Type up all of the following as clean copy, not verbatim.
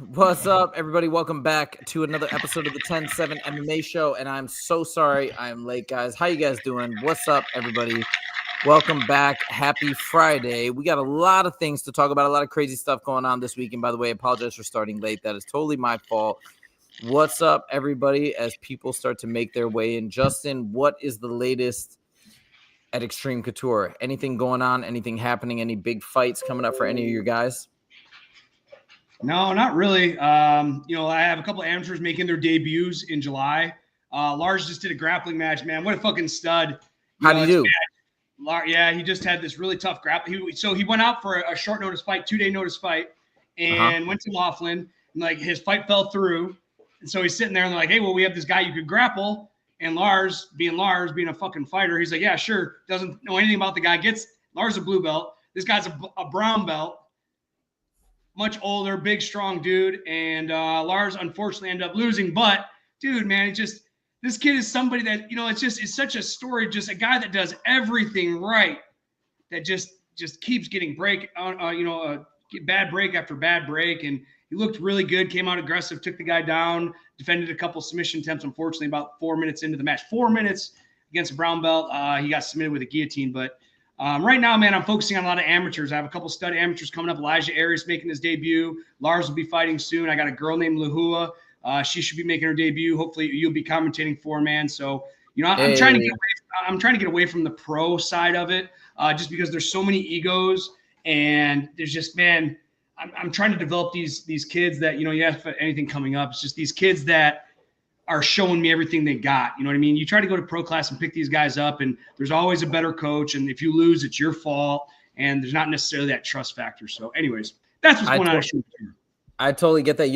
What's up, everybody? Welcome back to another episode of the 10-7 MMA show. And I'm so sorry I'm late, guys. How you guys doing? What's up, everybody? Welcome back. Happy Friday. We got a lot of things to talk about, a lot of crazy stuff going on this week. And by the way, I apologize for starting late. That is totally my fault. What's up, everybody, as people start to make their way in? Justin, what is the latest at Extreme Couture? Anything going on? Anything happening? Any big fights coming up for any of your guys? No, not really. I have a couple of amateurs making their debuts in July. Lars just did a grappling match, man. What a fucking stud. How do you do? Yeah, he just had this really tough grapple. So he went out for a short notice fight, 2-day notice fight, and went to Laughlin. And like his fight fell through. And so he's sitting there and they're like, hey, well, we have this guy you could grapple. And Lars, being a fucking fighter, he's like, yeah, sure. Doesn't know anything about the guy. Lars a blue belt. This guy's a brown belt. Much older, big, strong dude. And Lars unfortunately ended up losing. But, dude, man, this kid is somebody that, it's such a story, just a guy that does everything right, that just keeps getting bad break after bad break. And he looked really good, came out aggressive, took the guy down, defended a couple submission attempts, unfortunately, about 4 minutes into the match. 4 minutes against a brown belt. He got submitted with a guillotine. But right now, man, I'm focusing on a lot of amateurs. I have a couple stud amateurs coming up. Elijah Arias making his debut. Lars will be fighting soon. I got a girl named Lahua. She should be making her debut. Hopefully, you'll be commentating for, man. So, I'm trying to get away from the pro side of it, just because there's so many egos, and there's just, man, I'm trying to develop these kids that, you ask for anything coming up. It's just these kids that are showing me everything they got. You know what I mean? You try to go to pro class and pick these guys up, and there's always a better coach. And if you lose, it's your fault. And there's not necessarily that trust factor. So anyways, that's what's going on. I totally get that.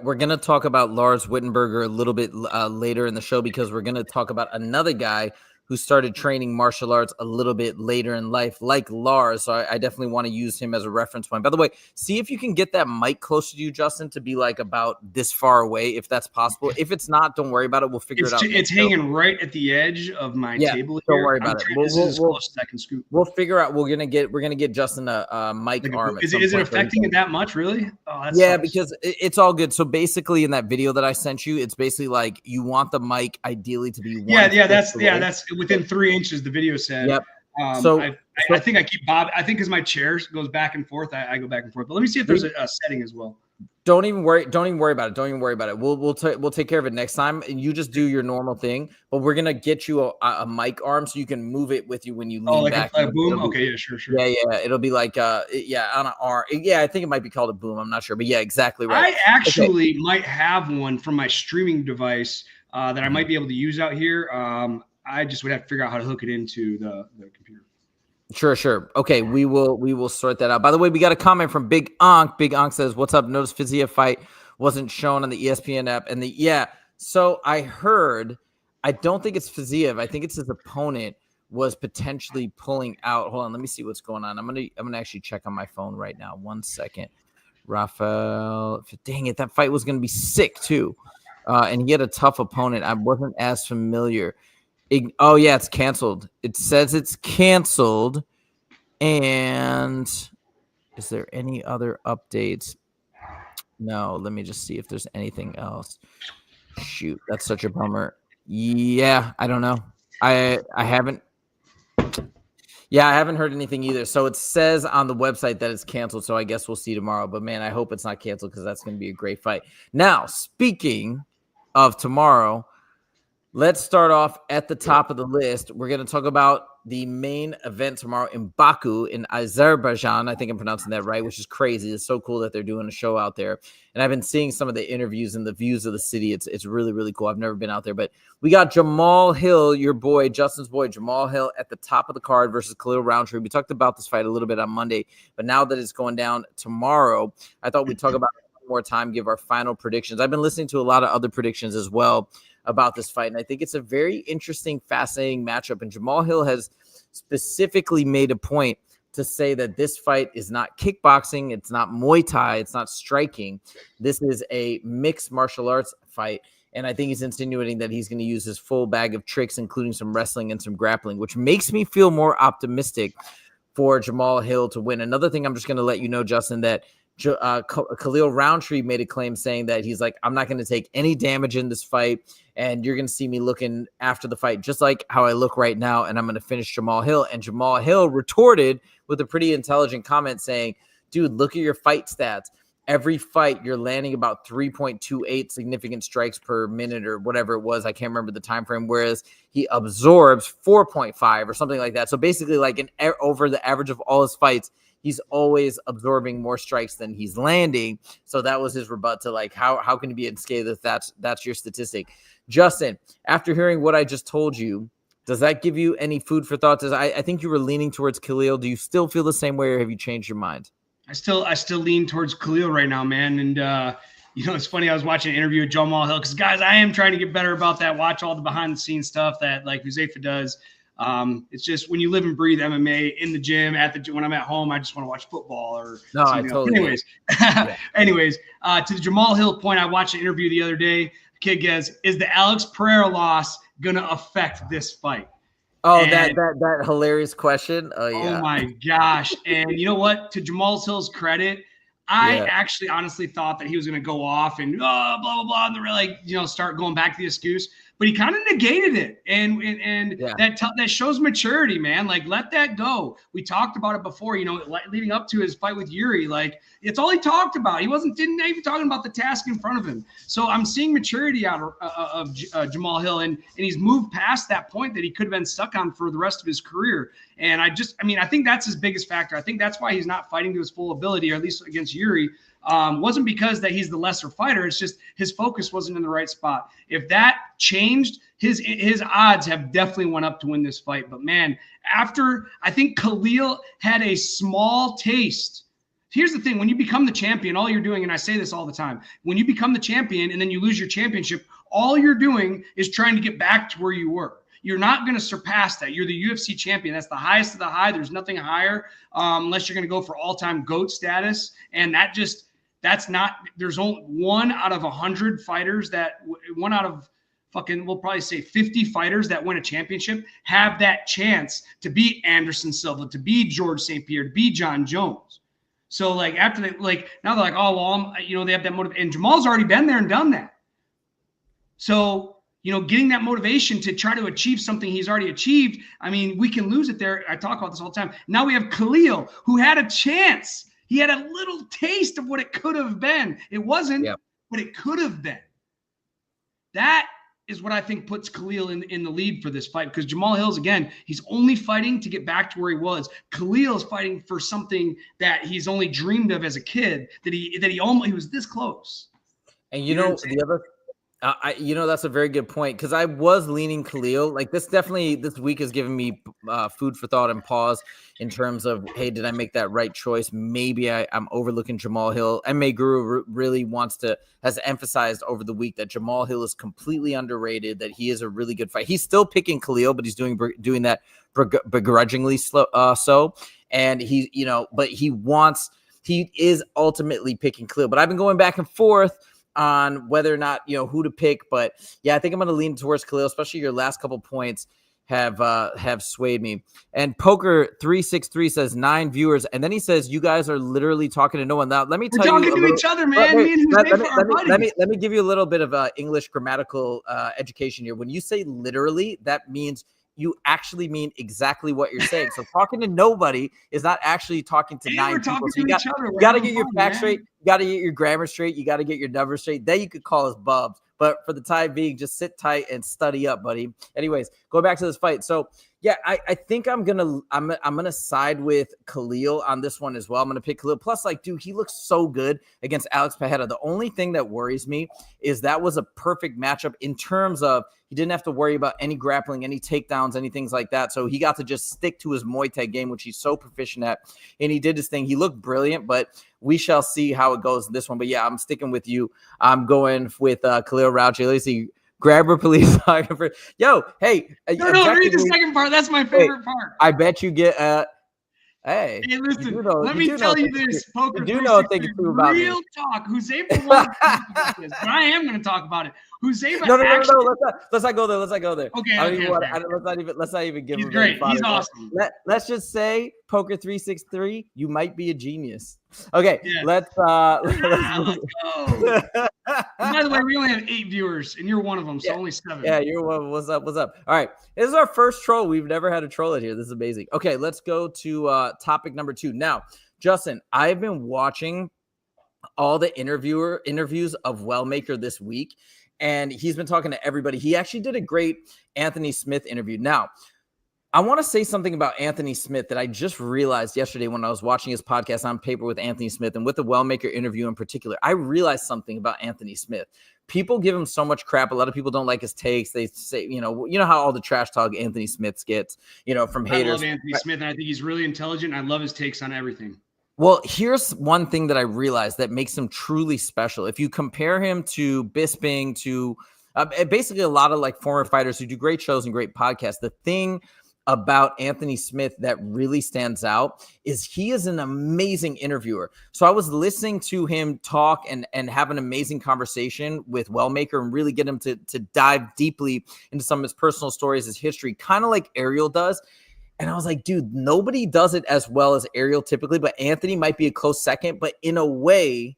We're gonna talk about Lars Wittenberger a little bit later in the show, because we're gonna talk about another guy who started training martial arts a little bit later in life, like Lars. So I definitely want to use him as a reference point. By the way, see if you can get that mic closer to you, Justin, to be like about this far away, if that's possible. If it's not, don't worry about it. We'll figure it out. It's hanging right at the edge of my table here. Don't worry about it. This is as close as I can scoop. We'll figure out. We're gonna get Justin a mic arm. Is it affecting it that much, really? Oh, yeah, because it's all good. So basically, in that video that I sent you, it's basically like you want the mic ideally to be that's within 3 inches. The video said. Yep. I think I keep Bob. I think as my chair goes back and forth, I go back and forth. But let me see if there's a setting as well. Don't even worry about it. We'll take care of it next time. And you just do your normal thing. But we're gonna get you a mic arm so you can move it with you when you lean back. A boom. Okay, yeah, sure. Yeah. It'll be like on an arm. Yeah, I think it might be called a boom. I'm not sure, but yeah, exactly right. I actually might have one from my streaming device that I might be able to use out here. I just would have to figure out how to hook it into the computer. Sure. Okay, we will sort that out. By the way, we got a comment from Big Onk. Big Onk says, "What's up? Notice Fiziev fight wasn't shown on the ESPN app." And so I heard. I don't think it's Fiziev. I think it's his opponent was potentially pulling out. Hold on, let me see what's going on. I'm gonna actually check on my phone right now. 1 second. Rafael, dang it, that fight was gonna be sick too, and he had a tough opponent. I wasn't as familiar. Oh, yeah, it's canceled. It says it's canceled. And is there any other updates? No, let me just see if there's anything else. Shoot, that's such a bummer. Yeah, I don't know. I haven't heard anything either. So it says on the website that it's canceled, so I guess we'll see tomorrow. But, man, I hope it's not canceled, because that's going to be a great fight. Now, speaking of tomorrow, let's start off at the top of the list. We're going to talk about the main event tomorrow in Baku in Azerbaijan. I think I'm pronouncing that right, which is crazy. It's so cool that they're doing a show out there. And I've been seeing some of the interviews and the views of the city. It's really, really cool. I've never been out there. But we got Jamahal Hill, your boy, Justin's boy, Jamahal Hill, at the top of the card versus Khalil Rountree. We talked about this fight a little bit on Monday. But now that it's going down tomorrow, I thought we'd talk about it one more time, give our final predictions. I've been listening to a lot of other predictions as well about this fight, and I think it's a very interesting, fascinating matchup. And Jamahal Hill has specifically made a point to say that this fight is not kickboxing, it's not Muay Thai, it's not striking. This is a mixed martial arts fight, and I think he's insinuating that he's going to use his full bag of tricks, including some wrestling and some grappling, which makes me feel more optimistic for Jamahal Hill to win. Another thing I'm just going to let you know, Justin, that Khalil Rountree made a claim saying that he's like, I'm not going to take any damage in this fight, and you're going to see me looking after the fight just like how I look right now, and I'm going to finish Jamahal Hill. And Jamahal Hill retorted with a pretty intelligent comment saying, dude, look at your fight stats. Every fight, you're landing about 3.28 significant strikes per minute or whatever it was. I can't remember the time frame, whereas he absorbs 4.5 or something like that. So basically, like over the average of all his fights, he's always absorbing more strikes than he's landing. So that was his rebut to like, how can you be unscathed if that's your statistic? Justin, after hearing what I just told you, does that give you any food for thought? I think you were leaning towards Khalil. Do you still feel the same way, or have you changed your mind? I still lean towards Khalil right now, man. And it's funny. I was watching an interview with Jamahal Hill because, guys, I am trying to get better about that. Watch all the behind the scenes stuff that like Huzaifa does. It's just when you live and breathe MMA in the gym, when I'm at home, I just want to watch football or. No, I totally. Anyways, to the Jamahal Hill point, I watched an interview the other day. The kid goes, "Is the Alex Pereira loss gonna affect this fight?" Oh, and that hilarious question. Oh, yeah. Oh my gosh. And you know what? To Jamahal Hill's credit, I actually honestly thought that he was going to go off and blah, blah, blah, and like, start going back to the excuse. But he kind of negated it. And that shows maturity, man. Like, let that go. We talked about it before, leading up to his fight with Yuri. Like, it's all he talked about. He didn't even talking about the task in front of him. So I'm seeing maturity out of Jamahal Hill. And he's moved past that point that he could have been stuck on for the rest of his career. And I think that's his biggest factor. I think that's why he's not fighting to his full ability, or at least against Yuri. Wasn't because that he's the lesser fighter. It's just his focus wasn't in the right spot. If that changed, his odds have definitely went up to win this fight. But man, I think Khalil had a small taste. Here's the thing. When you become the champion, all you're doing, and I say this all the time, when you become the champion and then you lose your championship, all you're doing is trying to get back to where you were. You're not going to surpass that. You're the UFC champion. That's the highest of the high. There's nothing higher unless you're going to go for all-time GOAT status. And that's not – there's only 1 out of 100 fighters one out of we'll probably say 50 fighters that win a championship have that chance to beat Anderson Silva, to beat George St. Pierre, to beat Jon Jones. So, like, after now they're like, oh, well, they have that motive. And Jamal's already been there and done that. So – getting that motivation to try to achieve something he's already achieved. I mean, we can lose it there. I talk about this all the time. Now we have Khalil, who had a chance. He had a little taste of what it could have been. It wasn't, but it could have been. That is what I think puts Khalil in the lead for this fight, because Jamahal Hill's, again, he's only fighting to get back to where he was. Khalil is fighting for something that he's only dreamed of as a kid, that he was this close. And the other that's a very good point, because I was leaning Khalil. Like, this week has given me food for thought and pause in terms of, hey, did I make that right choice? Maybe I'm overlooking Jamahal Hill. MMA Guru really has emphasized over the week that Jamahal Hill is completely underrated, that he is a really good fight. He's still picking Khalil, but he's doing that begrudgingly so. And but he is ultimately picking Khalil. But I've been going back and forth on whether or not who to pick, but I think I'm going to lean towards Khalil, especially your last couple points have swayed me. And Poker 363 says 9 viewers, and then he says you guys are literally talking to no one. Now let me tell you, we're talking to each other, man. Let me give you a little bit of English grammatical education here. When you say literally, that means you actually mean exactly what you're saying. So talking to nobody is not actually talking to 9 people. So you got to get your facts straight. You got to get your grammar straight. You got to get your numbers straight. Then you could call us bubs. But for the time being, just sit tight and study up, buddy. Anyways, go back to this fight. So I think I'm gonna side with Khalil on this one as well. I'm gonna pick Khalil. Plus, dude, he looks so good against Alex Pereira. The only thing that worries me is that was a perfect matchup in terms of he didn't have to worry about any grappling, any takedowns, any things like that. So he got to just stick to his Muay Thai game, which he's so proficient at. And he did his thing. He looked brilliant, but we shall see how it goes in this one. But yeah, I'm sticking with you. I'm going with Khalil Rountree. Let's see. Grabber police photographer. Yo, hey. No, read the second part. That's my favorite part. I bet you get Hey, listen, let me tell you this. Poker, you do know a thing or two about real me. Talk. Huzaifa won't talk about this, but I am going to talk about it. Huzaifa No. Let's not go there. Okay. Let's not even give him. He's great. He's awesome. Let's just say, Poker 363, you might be a genius. Okay, Yeah. let's Let's go. By the way, we only have 8 viewers, and you're one of them, so only 7. Yeah, you're one. What's up? What's up? All right, this is our first troll. We've never had a troll in here. This is amazing. Okay, let's go to topic number 2. Now, Justin, I've been watching all the interviews of Wellmaker this week, and he's been talking to everybody. He actually did a great Anthony Smith interview. Now, I want to say something about Anthony Smith that I just realized yesterday when I was watching his podcast On Paper with Anthony Smith, and with the Wellmaker interview in particular. I realized something about Anthony Smith. People give him so much crap. A lot of people don't like his takes. They say, you know how all the trash talk Anthony Smith gets, from haters. I love Anthony Smith, and I think he's really intelligent. I love his takes on everything. Well, here's one thing that I realized that makes him truly special. If you compare him to Bisping, to basically a lot of like former fighters who do great shows and great podcasts, the thing about Anthony Smith that really stands out is he is an amazing interviewer. So I was listening to him talk and have an amazing conversation with Wellmaker and really get him to dive deeply into some of his personal stories, his history, kind of like Ariel does. And I was like, dude, nobody does it as well as Ariel typically, but Anthony might be a close second, but in a way,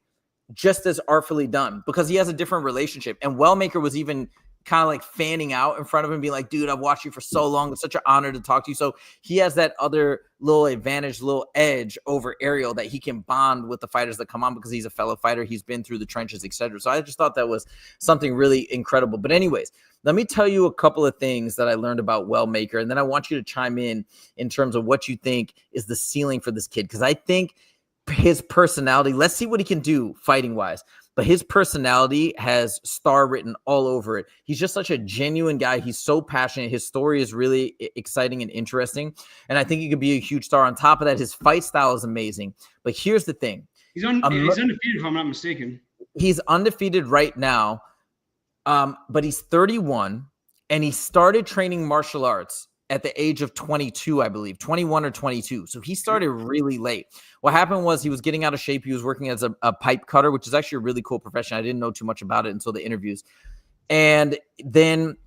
just as artfully done because he has a different relationship. And Wellmaker was even kind of like fanning out in front of him, being like, dude, I've watched you for so long. It's such an honor to talk to you. So he has that other little advantage, little edge over Ariel that he can bond with the fighters that come on because he's a fellow fighter. He's been through the trenches, etc. So I just thought that was something really incredible. But anyways, let me tell you a couple of things that I learned about Wellmaker, and then I want you to chime in terms of what you think is the ceiling for this kid. Because I think his personality, let's see what he can do fighting wise. But his personality has star written all over it. He's just such a genuine guy. He's so passionate. His story is really exciting and interesting. And I think he could be a huge star. On top of that, his fight style is amazing. But here's the thing. He's undefeated, if I'm not mistaken. He's undefeated right now. But he's 31, and he started training martial arts at the age of 22, I believe, 21 or 22. So he started really late. What happened was he was getting out of shape. He was working as a pipe cutter, which is actually a really cool profession. I didn't know too much about it until the interviews. And then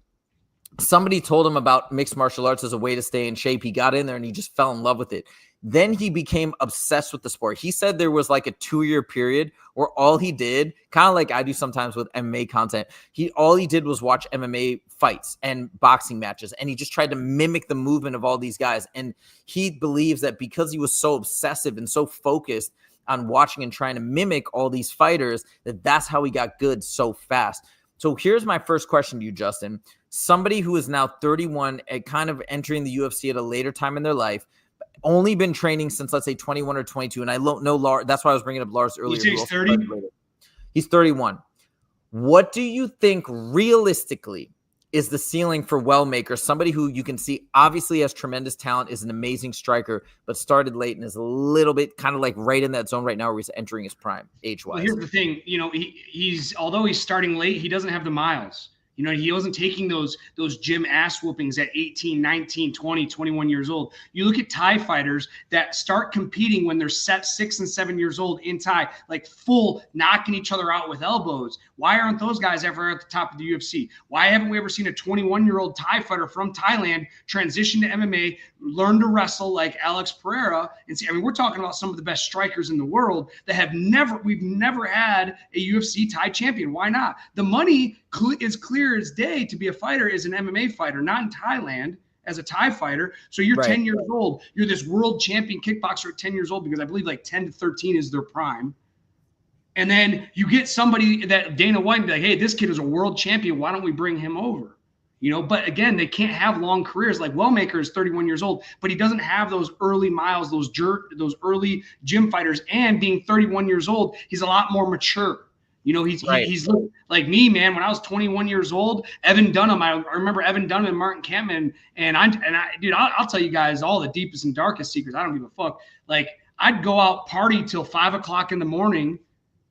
somebody told him about mixed martial arts as a way to stay in shape. He got in there and he just fell in love with it. Then he became obsessed with the sport. He said there was like a 2-year period where all he did, kind of like I do sometimes with MMA content, all he did was watch MMA fights and boxing matches, and he just tried to mimic the movement of all these guys. And he believes that because he was so obsessive and so focused on watching and trying to mimic all these fighters, that's how he got good so fast. So here's my first question to you, Justin. Somebody who is now 31 and kind of entering the UFC at a later time in their life, only been training since, let's say, 21 or 22. And I don't know Lars. That's why I was bringing up Lars earlier. He's 30? He's 31. What do you think realistically is the ceiling for Wellmaker? Somebody who you can see obviously has tremendous talent, is an amazing striker, but started late and is a little bit kind of like right in that zone right now where he's entering his prime age-wise. Well, here's the thing. He's although he's starting late, he doesn't have the miles. He wasn't taking those gym ass whoopings at 18, 19, 20, 21 years old. You look at Thai fighters that start competing when they're 6 and 7 years old in Thai, like full knocking each other out with elbows. Why aren't those guys ever at the top of the UFC? Why haven't we ever seen a 21-year-old Thai fighter from Thailand transition to MMA, learn to wrestle like Alex Pereira? And see, we're talking about some of the best strikers in the world that we've never had a UFC Thai champion. Why not? The money is clear as day to be a fighter as an MMA fighter, not in Thailand as a Thai fighter. So you're right. 10 years old. You're this world champion kickboxer at 10 years old, because I believe like 10 to 13 is their prime. And then you get somebody that Dana White and be like, hey, this kid is a world champion. Why don't we bring him over? But again, they can't have long careers. Like Wellmaker is 31 years old, but he doesn't have those early miles, those early gym fighters. And being 31 years old, he's a lot more mature. He's like me, man. When I was 21 years old, Evan Dunham, I remember Evan Dunham and Martin Kampman, and I'll tell you guys all the deepest and darkest secrets. I don't give a fuck. Like, I'd go out party till 5 o'clock in the morning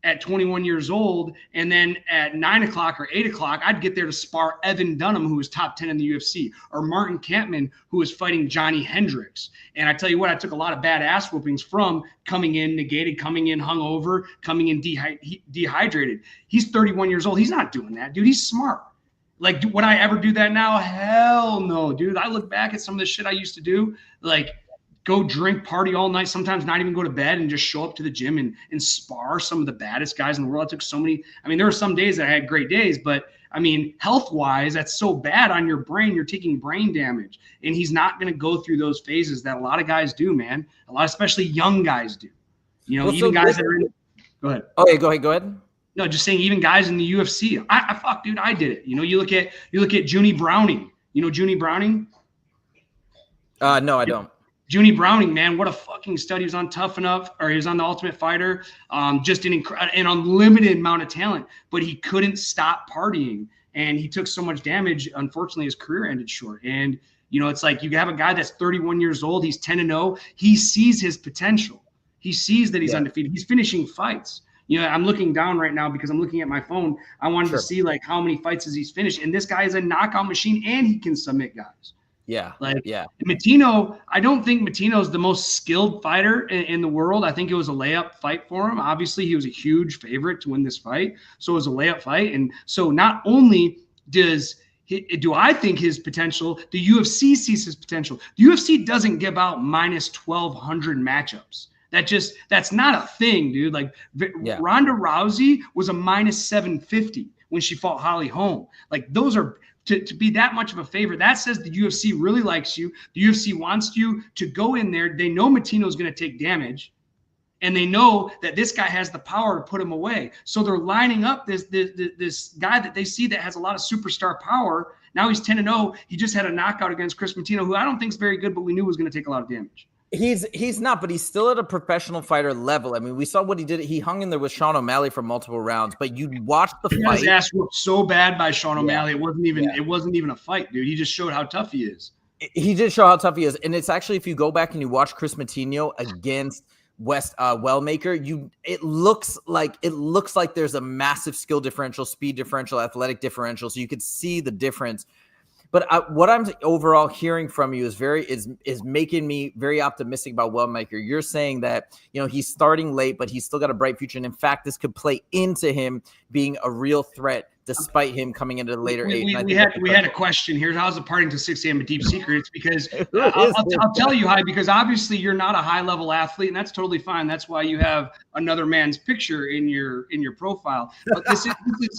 at 21 years old, and then at 9 o'clock or 8 o'clock, I'd get there to spar Evan Dunham, who was top 10 in the UFC, or Martin Kampman, who was fighting Johnny Hendricks. And I tell you what, I took a lot of bad ass whoopings from coming in negated, coming in hungover, coming in dehydrated. He's 31 years old. He's not doing that, dude. He's smart. Like, would I ever do that now? Hell no, dude. I look back at some of the shit I used to do. Like, go drink, party all night, sometimes not even go to bed, and just show up to the gym and spar some of the baddest guys in the world. I took so many. I mean, there were some days that I had great days, but I mean, health-wise, that's so bad on your brain. You're taking brain damage, and he's not going to go through those phases that a lot of guys do, man. A lot, especially young guys do. You know, even guys that are in. Go ahead. Oh, yeah, go ahead. No, just saying, even guys in the UFC. Dude, I did it. You know, you look at Junie Browning. You know Junie Browning? No, I don't. Junie Browning, man, what a fucking stud. He was on Tough Enough, or he was on The Ultimate Fighter, just an unlimited amount of talent, but he couldn't stop partying, and he took so much damage. Unfortunately, his career ended short. And, you know, it's like you have a guy that's 31 years old. He's 10-0. He sees his potential. He sees that he's undefeated. He's finishing fights. You know, I'm looking down right now because I'm looking at my phone. I wanted to see, like, how many fights has he's finished. And this guy is a knockout machine, and he can submit guys. Matino, I don't think Matino's the most skilled fighter in the world. I think it was a layup fight for him. Obviously, he was a huge favorite to win this fight. So it was a layup fight. And so not only do I think his potential, the UFC sees his potential. The UFC doesn't give out minus 1,200 matchups. That's not a thing, dude. Like Ronda Rousey was a minus 750 when she fought Holly Holm. Like those are to be that much of a favorite. That says the UFC really likes you. The UFC wants you to go in there. They know Matino's going to take damage, and they know that this guy has the power to put him away. So they're lining up this guy that they see that has a lot of superstar power. Now he's 10-0. He just had a knockout against Chris Matino, who I don't think is very good, but we knew was going to take a lot of damage. He's not, but he's still at a professional fighter level. I mean, we saw what he did. He hung in there with Sean O'Malley for multiple rounds, but you watched the fight. His ass whooped so bad by Sean O'Malley. It wasn't even a fight, dude. He just showed how tough he is. He did show how tough he is. And it's actually, if you go back and you watch Chris Matino against Wellmaker, it looks like there's a massive skill differential, speed differential, athletic differential. So you could see the difference. But what I'm overall hearing from you is making me very optimistic about Wellmaker. You're saying that, you know, he's starting late, but he's still got a bright future. And in fact, this could play into him being a real threat despite him coming into the later age. We had a question here. How's the partying to 6 a.m. a deep secret? It's because I'll tell you, Hy, because obviously you're not a high level athlete, and that's totally fine. That's why you have another man's picture in your profile. But this is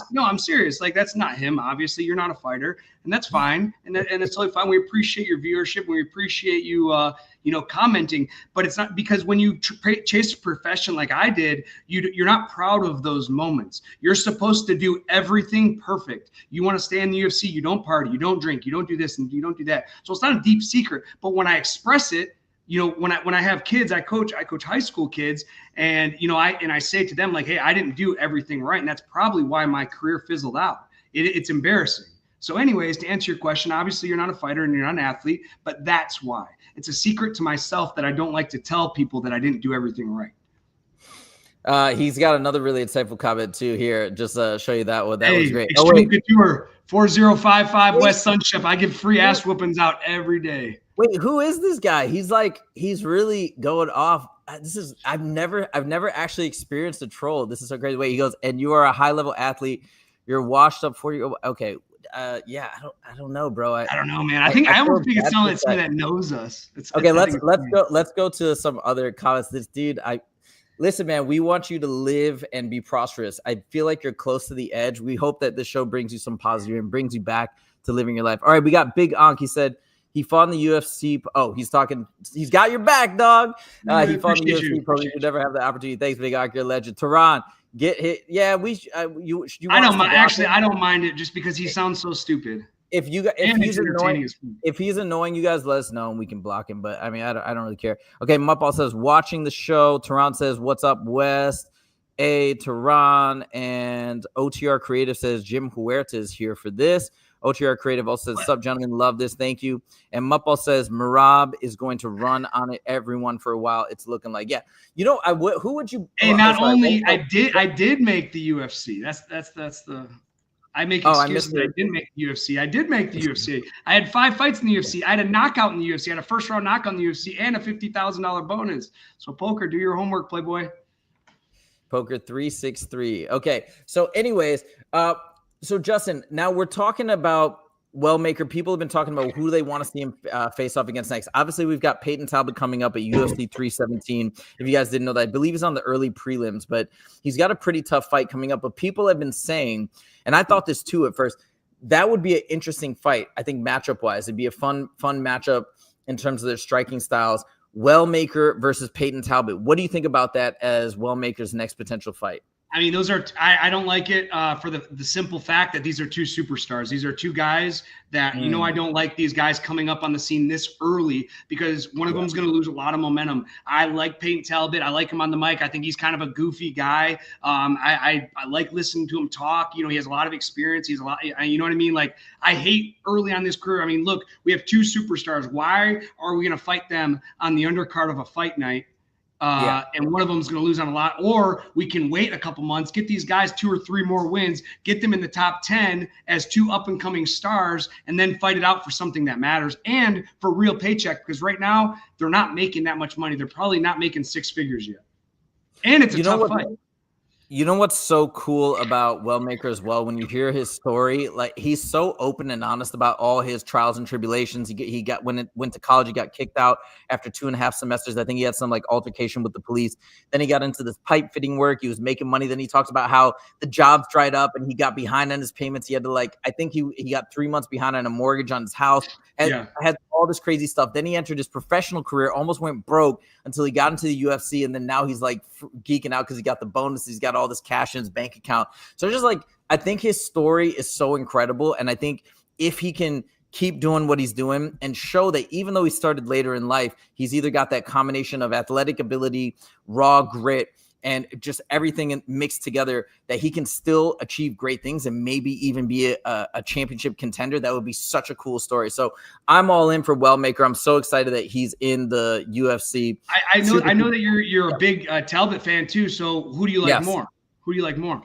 no, I'm serious. Like, that's not him. Obviously, you're not a fighter, and that's fine. And it's totally fine. We appreciate your viewership. We appreciate you commenting, but it's not because when you chase a profession like I did, you're not proud of those moments. You're supposed to do everything perfect. You want to stay in the UFC. You don't party, you don't drink, you don't do this, and you don't do that. So it's not a deep secret. But when I express it, you know, when I have kids, I coach high school kids, and you know, I say to them, like, hey, I didn't do everything right, and that's probably why my career fizzled out. It's embarrassing. So anyways, to answer your question, obviously you're not a fighter and you're not an athlete, but that's why. It's a secret to myself that I don't like to tell people that I didn't do everything right. He's got another really insightful comment too here. Just show you that one. That was great. Extreme Couture, 4055 West Sunship. I give free ass whoopings out every day. Wait, who is this guy? He's really going off. I've never actually experienced a troll. This is so crazy. Wait, he goes, and you are a high level athlete. You're washed up 40. Okay. Yeah, I don't know, bro. I don't know, man. I almost think it's someone that knows us. Let's go to some other comments. This dude, listen, man, we want you to live and be prosperous. I feel like you're close to the edge. We hope that this show brings you some positive and brings you back to living your life. All right, we got Big Onk. He said he fought in the UFC. Oh, he's got your back, dog. He fought in the UFC. Probably should never have the opportunity. Thanks, Big Onk. You're a legend. Tehran. Get hit. Yeah, I don't mind it just because he sounds so stupid. If he's annoying, you guys let us know and we can block him. But I mean, I don't really care. Okay, Mupball says watching the show. Tehran says what's up, West. Tehran and OTR Creative says Jim Huerta is here for this. OTR Creative also says, "Sup, gentlemen, love this, thank you." And Mupball says Marab is going to run on it, everyone, for a while. It's looking like, yeah. You know, who would you? Hey, I did make the UFC. That's the. I make excuses. I didn't make the UFC. I did make the UFC. I had 5 fights in the UFC. I had a knockout in the UFC. I had a first round knockout in the UFC and a $50,000 bonus. So poker, do your homework, Playboy. Poker 363. Okay. So, anyways, so Justin, now we're talking about Wellmaker, people have been talking about who they want to see him face off against next. Obviously, we've got Peyton Talbott coming up at UFC 317. If you guys didn't know that, I believe he's on the early prelims, but he's got a pretty tough fight coming up. But people have been saying, and I thought this too at first, that would be an interesting fight. I think matchup-wise, it'd be a fun matchup in terms of their striking styles. Wellmaker versus Peyton Talbott. What do you think about that as Wellmaker's next potential fight? I mean, those are I don't like it for the simple fact that these are two superstars. These are two guys that, I don't like these guys coming up on the scene this early because one of them is going to lose a lot of momentum. I like Peyton Talbott. I like him on the mic. I think he's kind of a goofy guy. I like listening to him talk. He has a lot of experience. He's a lot, you know what I mean? Like, I hate early on this career. I mean, look, we have two superstars. Why are we going to fight them on the undercard of a fight night? And one of them is going to lose on a lot, or we can wait a couple months, get these guys 2 or 3 more wins, get them in the top 10 as 2 up and coming stars, and then fight it out for something that matters and for real paycheck. Because right now they're not making that much money. They're probably not making 6 figures yet. And it's a tough fight. You know what's so cool about Wellmaker as well? When you hear his story, like, he's so open and honest about all his trials and tribulations. He got went to college, he got kicked out after 2.5 semesters. I think he had some altercation with the police. Then he got into this pipe fitting work. He was making money. Then he talks about how the jobs dried up and he got behind on his payments. He had to I think he got 3 months behind on a mortgage on his house. And had all this crazy stuff. Then he entered his professional career, almost went broke until he got into the UFC. And then now he's geeking out because he got the bonus. He's got all this cash in his bank account. So just I think his story is so incredible. And I think if he can keep doing what he's doing and show that even though he started later in life, he's either got that combination of athletic ability, raw grit, and just everything mixed together, that he can still achieve great things and maybe even be a championship contender. That would be such a cool story. So I'm all in for Wellmaker. I'm so excited that he's in the UFC. I know that you're a big Talbot fan too. So who do you like more? Who do you like more?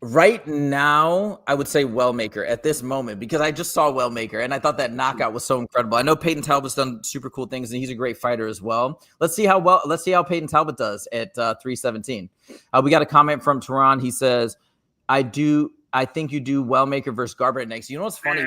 Right now, I would say Wellmaker at this moment, because I just saw Wellmaker and I thought that knockout was so incredible. I know Peyton Talbot's done super cool things and he's a great fighter as well. Let's see how Peyton Talbot does at 317. We got a comment from Tehran. He says, I think you do Wellmaker versus Garbrandt next. You know what's funny?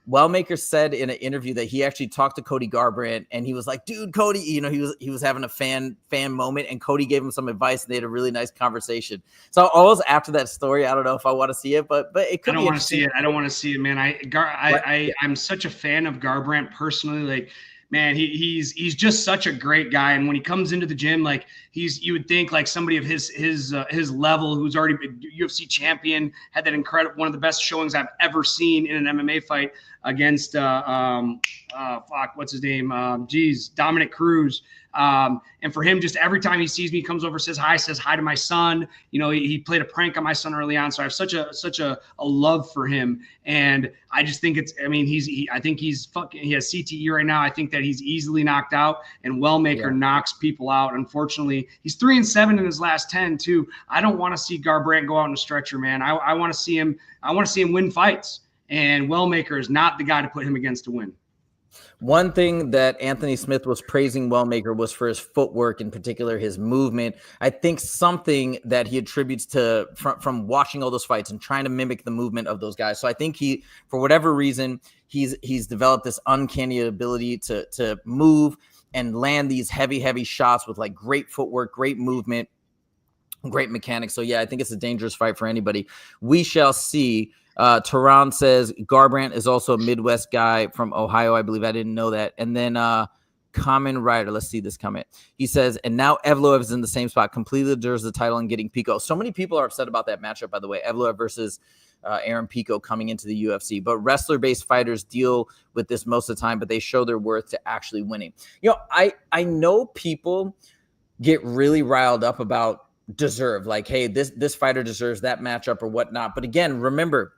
Wellmaker said in an interview that he actually talked to Cody Garbrandt and he was like, dude, Cody, he was having a fan moment and Cody gave him some advice and they had a really nice conversation. So always after that story, I don't know if I want to see it, but it could be. I don't want to see it, man. I'm such a fan of Garbrandt personally. Man, he's just such a great guy. And when he comes into the gym, you would think somebody of his level, who's already been UFC champion, had that incredible, one of the best showings I've ever seen in an MMA fight against what's his name? Dominic Cruz. And for him, just every time he sees me, he comes over, says hi to my son. He played a prank on my son early on. So I have such a love for him. And I just think I think he has CTE right now. I think that he's easily knocked out, and Wellmaker knocks people out. Unfortunately, he's 3-7 in his last 10 too. I don't want to see Garbrandt go out in a stretcher, man. I want to see him win fights, and Wellmaker is not the guy to put him against to win. One thing that Anthony Smith was praising Wellmaker was for his footwork, in particular his movement. I think something that he attributes to from watching all those fights and trying to mimic the movement of those guys. So I think he, for whatever reason, he's developed this uncanny ability to move and land these heavy shots with great footwork, great movement, great mechanics. So yeah, I think it's a dangerous fight for anybody. We shall see. Tehran says Garbrandt is also a Midwest guy from Ohio. I believe I didn't know that. And then Common Rider, let's see this comment. He says, and now Evloev is in the same spot, completely deserves the title and getting Pico. So many people are upset about that matchup, by the way, Evloev versus Aaron Pico coming into the UFC. But wrestler-based fighters deal with this most of the time, but they show their worth to actually winning. I know people get really riled up about deserve, hey, this fighter deserves that matchup or whatnot. But again, remember,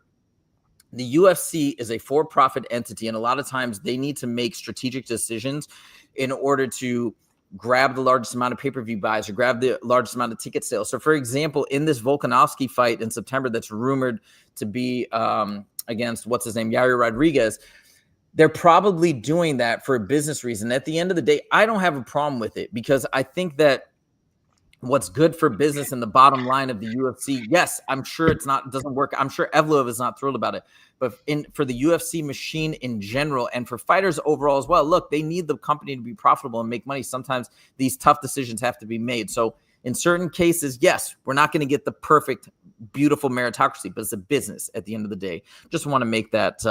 the UFC is a for-profit entity, and a lot of times they need to make strategic decisions in order to grab the largest amount of pay-per-view buys or grab the largest amount of ticket sales. So, for example, in this Volkanovski fight in September that's rumored to be against, what's his name, Yair Rodriguez, they're probably doing that for a business reason. At the end of the day, I don't have a problem with it because I think that what's good for business and the bottom line of the UFC. Yes, I'm sure doesn't work. I'm sure Evloev is not thrilled about it, but for the UFC machine in general and for fighters overall as well, look, they need the company to be profitable and make money. Sometimes these tough decisions have to be made. So in certain cases, yes, we're not going to get the perfect, beautiful meritocracy, but it's a business at the end of the day. Just want to make that,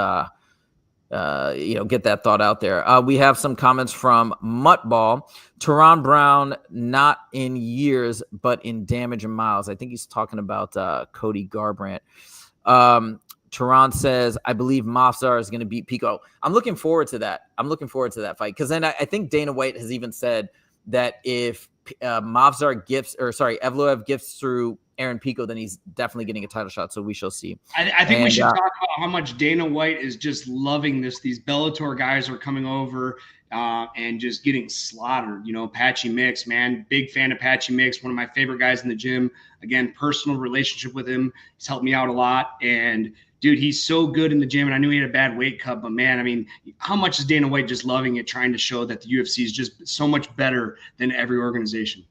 get that thought out there. We have some comments from Muttball. Teron Brown, not in years, but in damage and miles. I think he's talking about Cody Garbrandt. Teron says, I believe Mafzar is going to beat Pico. I'm looking forward to that. I'm looking forward to that fight. Because then I think Dana White has even said that if Evloev gifts through Aaron Pico, then he's definitely getting a title shot. So we shall see. I think we should talk about how much Dana White is just loving this. These Bellator guys are coming over and just getting slaughtered. You know, Patchy Mix, man, big fan of Patchy Mix. One of my favorite guys in the gym. Again, personal relationship with him. He's helped me out a lot. And dude, he's so good in the gym. And I knew he had a bad weight cut, but man, I mean, how much is Dana White just loving it, trying to show that the UFC is just so much better than every organization?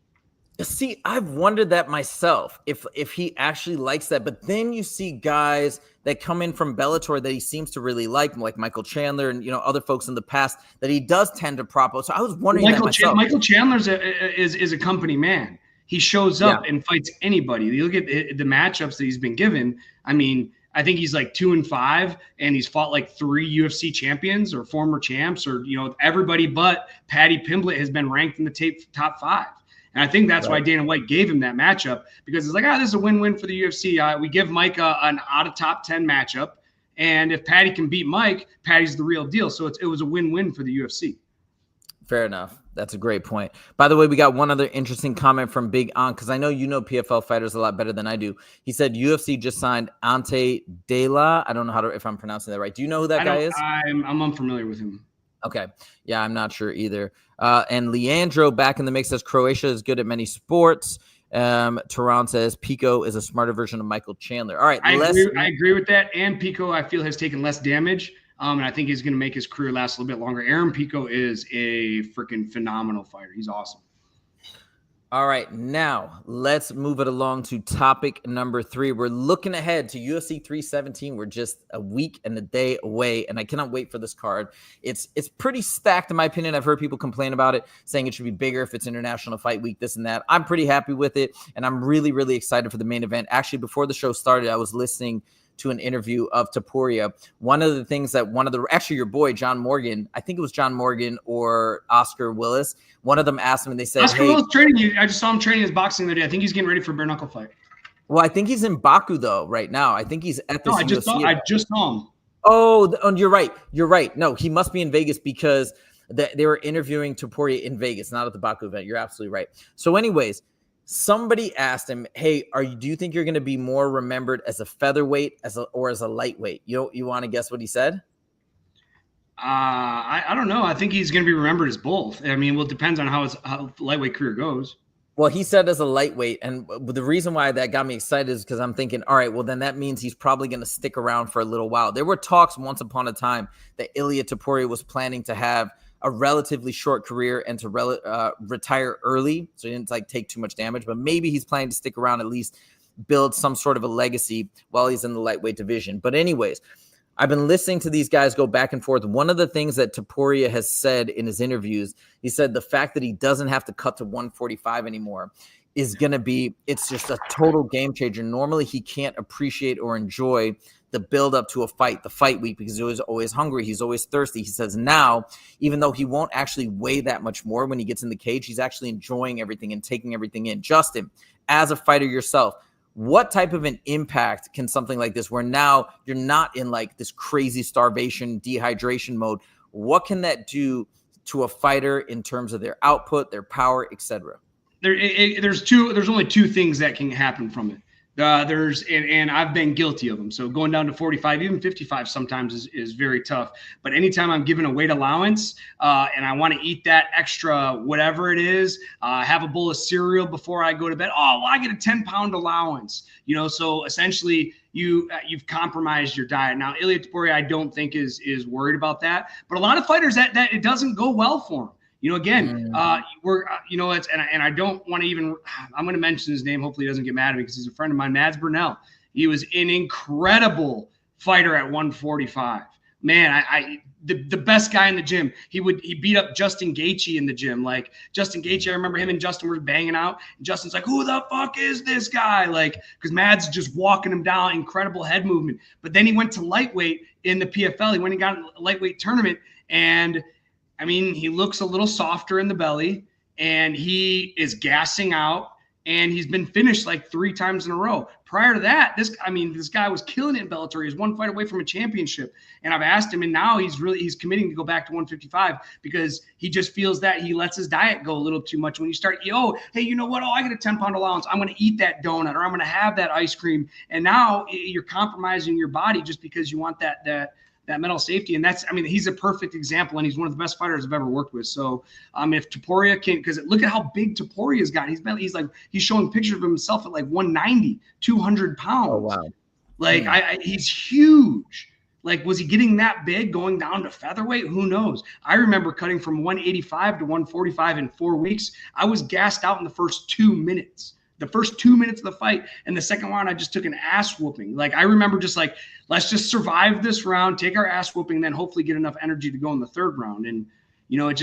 See, I've wondered that myself, if he actually likes that. But then you see guys that come in from Bellator that he seems to really like Michael Chandler and, other folks in the past that he does tend to prop up. So I was wondering that myself. Michael Chandler's is a company man. He shows up and fights anybody. You look at the matchups that he's been given. I mean, I think he's like 2-5, and he's fought like 3 UFC champions or former champs, or everybody but Paddy Pimblett has been ranked in the top 5. And I think that's why Dana White gave him that matchup, because it's like, this is a win-win for the UFC. We give Mike an out of top 10 matchup, and if Paddy can beat Mike, Paddy's the real deal. So it was a win-win for the UFC. Fair enough. That's a great point. By the way, we got one other interesting comment from Big An, because I know you know PFL fighters a lot better than I do. He said UFC just signed Ante Dela. I don't know if I'm pronouncing that right. Do you know who that guy is? I'm unfamiliar with him. Okay. Yeah, I'm not sure either. And Leandro back in the mix says Croatia is good at many sports. Tehran says Pico is a smarter version of Michael Chandler. All right. I agree with that. And Pico, I feel, has taken less damage. And I think he's going to make his career last a little bit longer. Aaron Pico is a freaking phenomenal fighter. He's awesome. All right, now let's move it along to topic number 3. We're looking ahead to UFC 317. We're just a week and a day away, and I cannot wait for this card. It's pretty stacked, in my opinion. I've heard people complain about it, saying it should be bigger if it's International Fight Week, this and that. I'm pretty happy with it, and I'm really, really excited for the main event. Actually, before the show started, I was listening to an interview of Topuria. One of the things that actually your boy, John Morgan, I think it was John Morgan or Oscar Willis, one of them asked him and they said, Oscar Willis training. I just saw him training his boxing the other day. I think he's getting ready for a bare knuckle fight. Well, I think he's in Baku though right now. I think he's at this UFC. I just saw him. Oh, you're right. You're right. No, he must be in Vegas because they were interviewing Topuria in Vegas, not at the Baku event. You're absolutely right. So anyways, somebody asked him, hey, do you think you're going to be more remembered as a featherweight or as a lightweight? You want to guess what he said? I don't know. I think he's going to be remembered as both. I mean, well, it depends on how his lightweight career goes. Well, he said as a lightweight. And the reason why that got me excited is because I'm thinking, all right, well, then that means he's probably going to stick around for a little while. There were talks once upon a time that Ilia Topuria was planning to have a relatively short career and to retire early, so he didn't take too much damage. But maybe he's planning to stick around, at least build some sort of a legacy while he's in the lightweight division. But anyways, I've been listening to these guys go back and forth. One of the things that Topuria has said in his interviews, he said the fact that he doesn't have to cut to 145 anymore is going to be, it's just a total game changer. Normally he can't appreciate or enjoy the build up to a fight, the fight week, because he was always hungry. He's always thirsty. He says now, even though he won't actually weigh that much more when he gets in the cage, he's actually enjoying everything and taking everything in. Justin, as a fighter yourself, what type of an impact can something like this, where now you're not in this crazy starvation, dehydration mode, what can that do to a fighter in terms of their output, their power, etc.? There's only 2 things that can happen from it. And I've been guilty of them. So going down to 45, even 55 sometimes is very tough. But anytime I'm given a weight allowance and I want to eat that extra, whatever it is, have a bowl of cereal before I go to bed. Oh, well, I get a 10-pound allowance, so essentially you've compromised your diet. Now, Ilia Topuria, I don't think is worried about that, but a lot of fighters that it doesn't go well for them. You know, again, we're, you know, and I don't want to even, I'm going to mention his name. Hopefully he doesn't get mad at me because he's a friend of mine, Mads Burnell. He was an incredible fighter at 145. Man, the best guy in the gym. He beat up Justin Gaethje in the gym. Like Justin Gaethje, I remember him and Justin were banging out. And Justin's like, who the fuck is this guy? Like, because Mads just walking him down, incredible head movement. But then he went to lightweight in the PFL. He went and got a lightweight tournament. And I mean, he looks a little softer in the belly and he is gassing out. And he's been finished like 3 times in a row. Prior to that, this guy was killing it in Bellator. He's 1 fight away from a championship. And I've asked him, and now he's committing to go back to 155 because he just feels that he lets his diet go a little too much. When you start, hey, you know what? Oh, I got a 10-pound allowance. I'm going to eat that donut or I'm going to have that ice cream. And now you're compromising your body just because you want that mental safety. And that's, I mean, he's a perfect example, and he's one of the best fighters I've ever worked with. So if Topuria can, because look at how big Topuria's got. He's showing pictures of himself at like 190, 200 pounds. Oh, wow. Like he's huge. Like, was he getting that big going down to featherweight? Who knows? I remember cutting from 185 to 145 in 4 weeks. I was gassed out in the first 2 minutes. The first 2 minutes of the fight, and the second round, I just took an ass whooping. Like, I remember just like, let's just survive this round, take our ass whooping, and then hopefully get enough energy to go in the third round. And, you know, I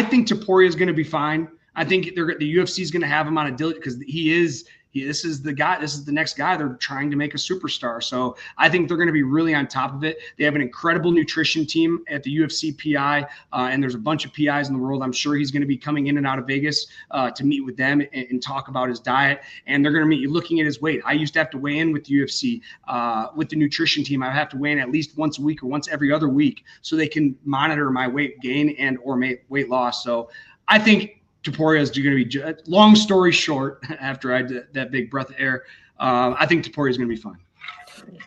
think Topuria is going to be fine. I think the UFC is going to have him on a deal because this is the guy. This is the next guy they're trying to make a superstar. So I think they're going to be really on top of it. They have an incredible nutrition team at the UFC PI, and there's a bunch of PIs in the world. I'm sure he's going to be coming in and out of Vegas to meet with them and talk about his diet. And they're going to meet you looking at his weight. I used to have to weigh in with the UFC with the nutrition team. I have to weigh in at least once a week or once every other week so they can monitor my weight gain and or weight loss. So I think Topuria is going to be, long story short, after I did that big breath of air, I think Topuria is going to be fine.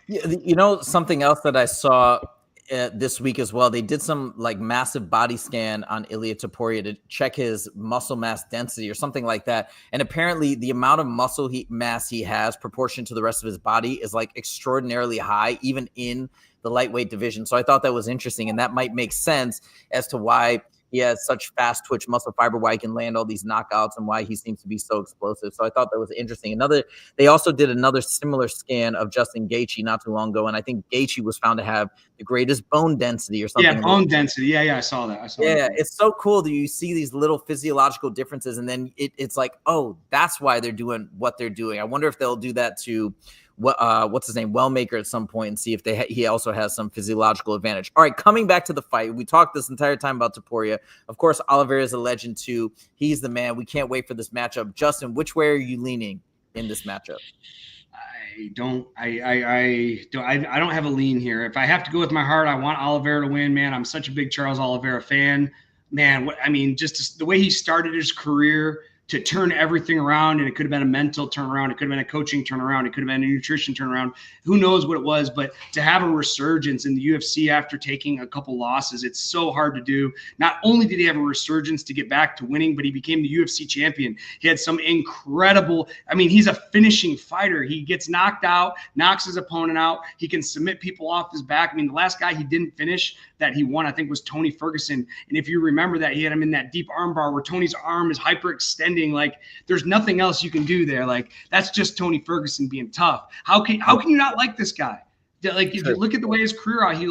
You know, something else that I saw this week as well, they did some like massive body scan on Ilia Topuria to check his muscle mass density or something like that. And apparently the amount of muscle mass he has proportion to the rest of his body is like extraordinarily high, even in the lightweight division. So I thought that was interesting. And that might make sense as to why he has such fast twitch muscle fiber, why he can land all these knockouts and why he seems to be so explosive. So I thought that was interesting. They also did another similar scan of Justin Gaethje not too long ago. And I think Gaethje was found to have the greatest bone density or something. Yeah, bone density. Yeah, I saw that. It's so cool that you see these little physiological differences. And then it's like, oh, that's why they're doing what they're doing. I wonder if they'll do that to what's his name, Wellmaker at some point and see if he also has some physiological advantage. All right, coming back to the fight, we talked this entire time about Topuria. Of course, Oliveira is a legend too. He's the man. We can't wait for this matchup. Justin, which way are you leaning in this matchup? I don't have a lean here. If I have to go with my heart, I want Oliveira to win, man. I'm such a big Charles Oliveira fan. Man, just the way he started his career to turn everything around, and it could have been a mental turnaround, it could have been a coaching turnaround, it could have been a nutrition turnaround. Who knows what it was, but to have a resurgence in the UFC after taking a couple losses, it's so hard to do. Not only did he have a resurgence to get back to winning, but he became the UFC champion. He had some incredible, he's a finishing fighter. He gets knocked out, knocks his opponent out. He can submit people off his back. The last guy he didn't finish that he won, I think, was Tony Ferguson. And if you remember that, he had him in that deep arm bar where Tony's arm is hyperextending. Like, there's nothing else you can do there. Like, that's just Tony Ferguson being tough. How can you not like this guy? Like, if you look at the way his career out, he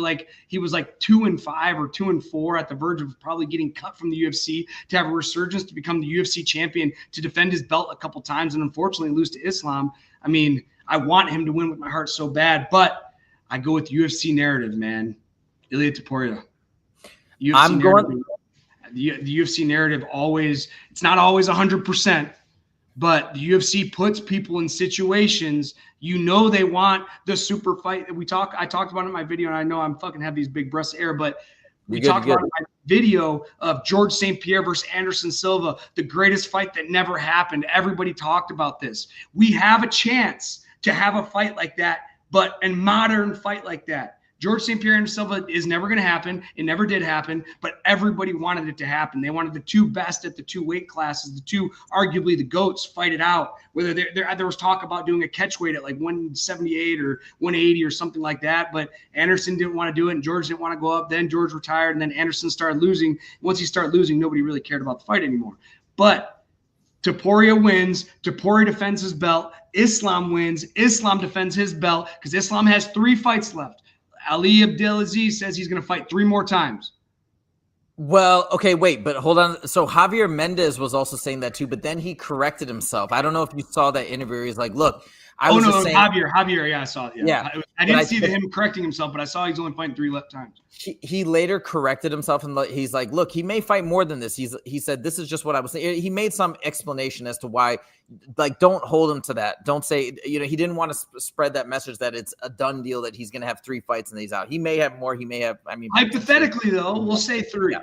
was like 2-5 or 2-4 at the verge of probably getting cut from the UFC, to have a resurgence to become the UFC champion, to defend his belt a couple times and unfortunately lose to Islam. I want him to win with my heart so bad, but I go with UFC narrative, man. Ilia Topuria. The UFC narrative always, it's not always 100%, but the UFC puts people in situations, they want the super fight that I talked about in my video, and I know I'm fucking have these big breaths of air, but we talked about in my video of George St. Pierre versus Anderson Silva, the greatest fight that never happened. Everybody talked about this. We have a chance to have a fight like that, but a modern fight like that. George St. Pierre and Silva is never going to happen. It never did happen, but everybody wanted it to happen. They wanted the two best at the two weight classes, the two arguably the GOATs fight it out. Whether there was talk about doing a catch weight at like 178 or 180 or something like that, but Anderson didn't want to do it and George didn't want to go up. Then George retired and then Anderson started losing. Once he started losing, nobody really cared about the fight anymore. But Topuria wins. Topuria defends his belt. Islam wins. Islam defends his belt because Islam has 3 fights left. Ali Abdelaziz says he's going to fight 3 more times. Well, okay, wait, but hold on. So Javier Mendez was also saying that too, but then he corrected himself. I don't know if you saw that interview. He's like, look, Javier, yeah, I saw it. Yeah. I didn't see him correcting himself, but I saw he's only fighting 3 left times. He later corrected himself and he's like, look, he may fight more than this. He said, this is just what I was saying. He made some explanation as to why, like, don't hold him to that. Don't say, he didn't want to spread that message that it's a done deal, that he's going to have 3 fights and he's out. He may have more. He may have, hypothetically though, we'll say 3. Yeah.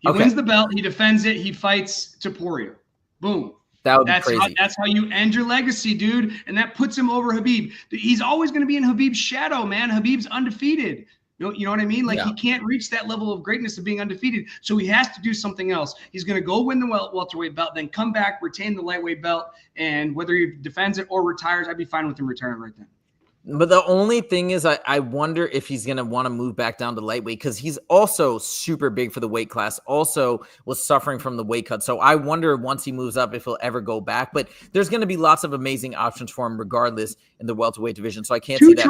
He wins the belt. He defends it. He fights Topuria. Boom. That's crazy. That's how you end your legacy, dude. And that puts him over Khabib. He's always going to be in Khabib's shadow, man. Khabib's undefeated. You know what I mean? Like, he can't reach that level of greatness of being undefeated. So he has to do something else. He's going to go win the welterweight belt, then come back, retain the lightweight belt. And whether he defends it or retires, I'd be fine with him retiring right then. But the only thing is, I wonder if he's going to want to move back down to lightweight because he's also super big for the weight class, also was suffering from the weight cut. So I wonder once he moves up if he'll ever go back. But there's going to be lots of amazing options for him regardless in the welterweight division. So I can't see that.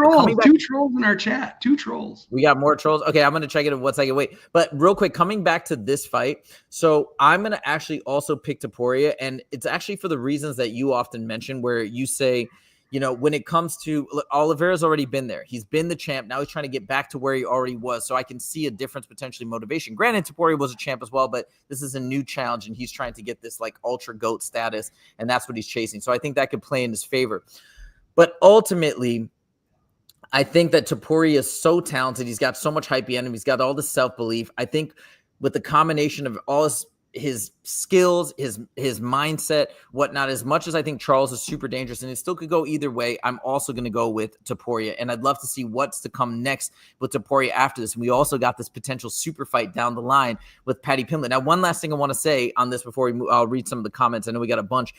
2 trolls in our chat. 2 trolls. We got more trolls. Okay, I'm going to check it in 1 second. Wait, but real quick, coming back to this fight. So I'm going to actually also pick Topuria, and it's actually for the reasons that you often mention where you say, when it comes to Oliveira's already been there. He's been the champ. Now he's trying to get back to where he already was. So I can see a difference, potentially motivation. Granted, Topuria was a champ as well, but this is a new challenge and he's trying to get this like ultra GOAT status. And that's what he's chasing. So I think that could play in his favor. But ultimately, I think that Topuria is so talented. He's got so much hype behind him. He's got all the self-belief. I think with the combination of all his skills, his mindset, whatnot, as much as I think Charles is super dangerous and it still could go either way, I'm also going to go with Topuria. And I'd love to see what's to come next with Topuria after this. And we also got this potential super fight down the line with Paddy Pimblett. Now, one last thing I want to say on this before we move, I'll read some of the comments. I know we got a bunch,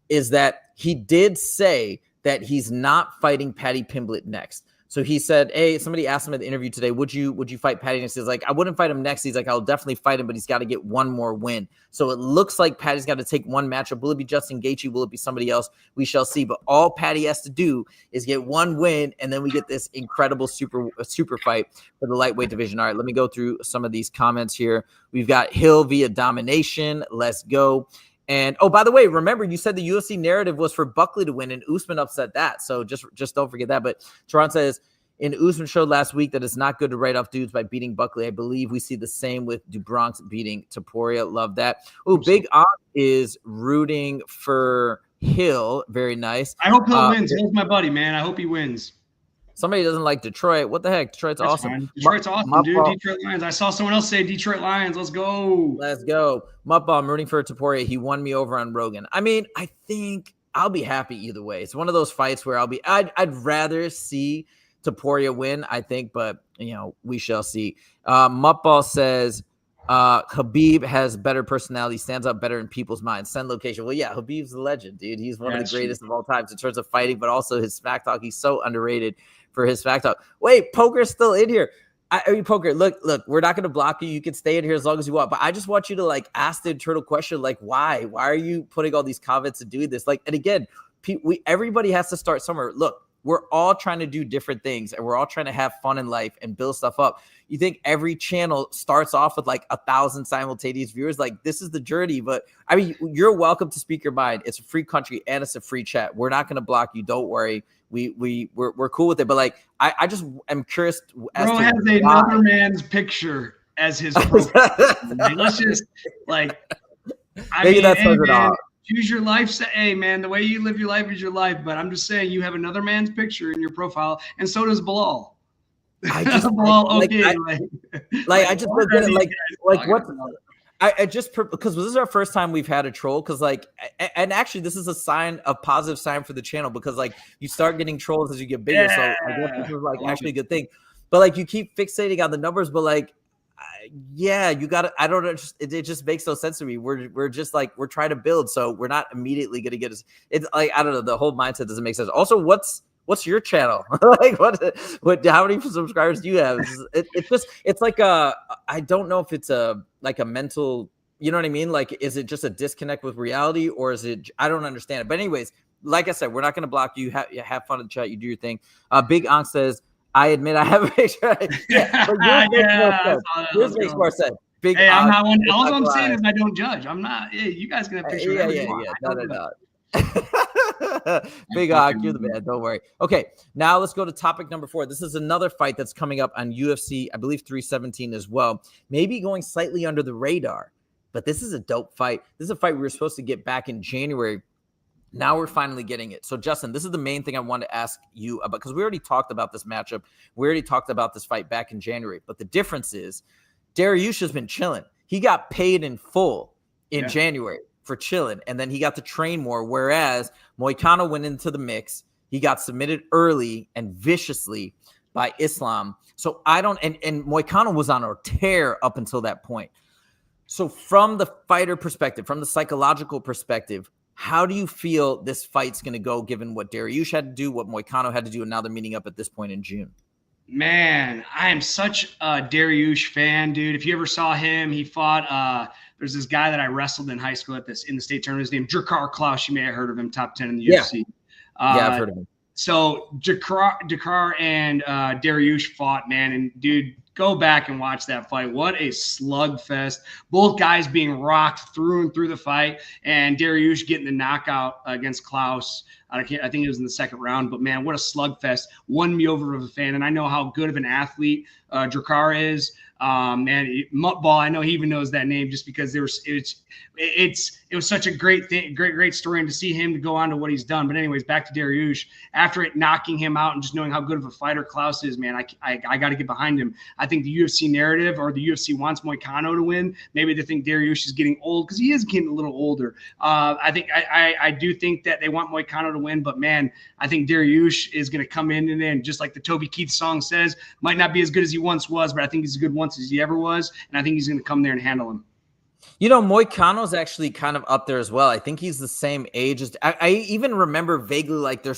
is that he did say that he's not fighting Paddy Pimblett next. So he said, hey, somebody asked him in the interview today, would you fight Paddy next? He's like, I wouldn't fight him next. He's like, I'll definitely fight him, but he's got to get one more win. So it looks like Paddy's got to take one matchup. Will it be Justin Gaethje? Will it be somebody else? We shall see. But all Paddy has to do is get one win, and then we get this incredible super fight for the lightweight division. All right, let me go through some of these comments here. We've got Hill via domination. Let's go. And, oh, by the way, remember, you said the UFC narrative was for Buckley to win, and Usman upset that. So just don't forget that. But Teron says, in Usman showed last week that it's not good to write off dudes by beating Buckley. I believe we see the same with DuBronx beating Topuria. Love that. Oh, Big Op is rooting for Hill. Very nice. I hope Hill wins. Hill's my buddy, man. I hope he wins. Somebody doesn't like Detroit. What the heck? Detroit's That's awesome. Fine. Detroit's awesome, dude. Detroit Lions. I saw someone else say Detroit Lions. Let's go. Let's go. Muppa, I'm rooting for Topuria. He won me over on Rogan. I mean, I think I'll be happy either way. It's one of those fights where I'd rather see Topuria win, I think, but we shall see. Mupball says Khabib has better personality, stands up better in people's minds. Send location. Well, yeah, Khabib's a legend, dude. He's one of the greatest of all times in terms of fighting, but also his smack talk. He's so underrated for his smack talk. Wait, Poker's still in here. Poker, look, we're not going to block you. You can stay in here as long as you want, but I just want you to ask the internal question, why? Why are you putting all these comments and doing this? And again, everybody has to start somewhere. Look, we're all trying to do different things and we're all trying to have fun in life and build stuff up. You think every channel starts off with 1,000 simultaneous viewers? This is the journey, but I mean, you're welcome to speak your mind. It's a free country and it's a free chat. We're not going to block you. Don't worry. We're cool with it. But I just am curious. Bro has another man's picture as his profile. Let's just maybe that says it all. Choose your life. Hey, man, the way you live your life is your life. But I'm just saying, you have another man's picture in your profile, and so does Bilal. I just Bilal, okay. I just look at it what. I just because this is our first time we've had a troll. Because and actually, this is a positive sign for the channel because you start getting trolls as you get bigger. Yeah. So I guess this is actually a good thing. But like you keep fixating on the numbers, but like, yeah, you got to. I don't know. It just makes no sense to me. We're just like we're trying to build, so we're not immediately going to get us. It's like I don't know. The whole mindset doesn't make sense. Also, what's your channel? Like what? How many subscribers do you have? It's like I don't know if it's like a mental. You know what I mean? Like, is it just a disconnect with reality, or is it? I don't understand it. But anyways, like I said, we're not going to block you. Have fun in the chat. You do your thing. Big Onk says, I admit I have a picture. Yeah, but yours makes more sense. Big hey, I'm not one. All I'm saying is I don't judge. I'm not. Yeah, you guys can have picture. Yeah. No. Big Onk, you're the man. Don't worry. Okay, now let's go to topic number 4. This is another fight that's coming up on UFC, I believe 317 as well. Maybe going slightly under the radar, but this is a dope fight. This is a fight we were supposed to get back in January. Now we're finally getting it. So, Justin, this is the main thing I wanted to ask you about because we already talked about this matchup. We already talked about this fight back in January. But the difference is Dariush has been chilling. He got paid in full in January for chilling, and then he got to train more, whereas Moicano went into the mix. He got submitted early and viciously by Islam. So and Moicano was on a tear up until that point. So from the fighter perspective, from the psychological perspective, how do you feel this fight's going to go given what Dariush had to do, what Moicano had to do, and now they're meeting up at this point in June? Man, I am such a Dariush fan, dude. If you ever saw him, he fought there's this guy that I wrestled in high school in the state tournament. His name Drakkar Klaus. You may have heard of him, top 10 in the UFC. I've heard of him. So Drakkar and Dariush fought, man, and dude, go back and watch that fight. What a slugfest. Both guys being rocked through and through the fight, and Dariush getting the knockout against Klaus. I think it was in the second round, but man, what a slugfest. Won me over as a fan, and I know how good of an athlete Drakkar is. Man, Muttball, I know he even knows that name just because it was such a great thing, great story, and to see him to go on to what he's done. But anyways, back to Dariush. After it knocking him out and just knowing how good of a fighter Klaus is, man, I got to get behind him. I think the UFC narrative, or the UFC wants Moicano to win. Maybe they think Dariush is getting old because he is getting a little older. I do think that they want Moicano to win, but man, I think Dariush is going to come in and just like the Toby Keith song says, might not be as good as he once was, but I think he's as good once as he ever was, and I think he's going to come there and handle him. You know, Moicano's actually kind of up there as well. I think he's the same age as I even remember vaguely, like they're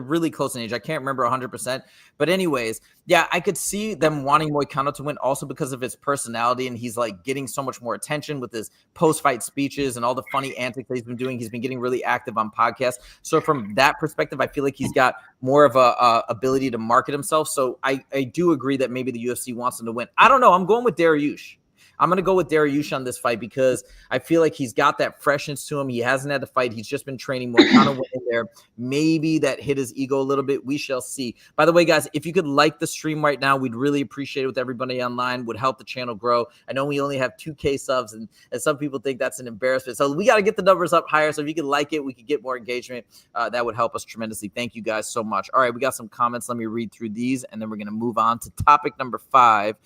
really close in age. I can't remember 100%. But anyways, yeah, I could see them wanting Moicano to win also because of his personality, and he's like getting so much more attention with his post-fight speeches and all the funny antics that he's been doing. He's been getting really active on podcasts. So from that perspective, I feel like he's got more of a ability to market himself. So I do agree that maybe the UFC wants him to win. I don't know. I'm going with Dariush. I'm going to go with Dariush on this fight because I feel like he's got that freshness to him. He hasn't had to fight. He's just been training. Moicano went in there. Maybe that hit his ego a little bit. We shall see. By the way, guys, if you could like the stream right now, we'd really appreciate it with everybody online. Would help the channel grow. I know we only have 2K subs, and some people think that's an embarrassment. So we got to get the numbers up higher. So if you could like it, we could get more engagement. That would help us tremendously. Thank you guys so much. All right, we got some comments. Let me read through these, and then we're going to move on to topic number 5.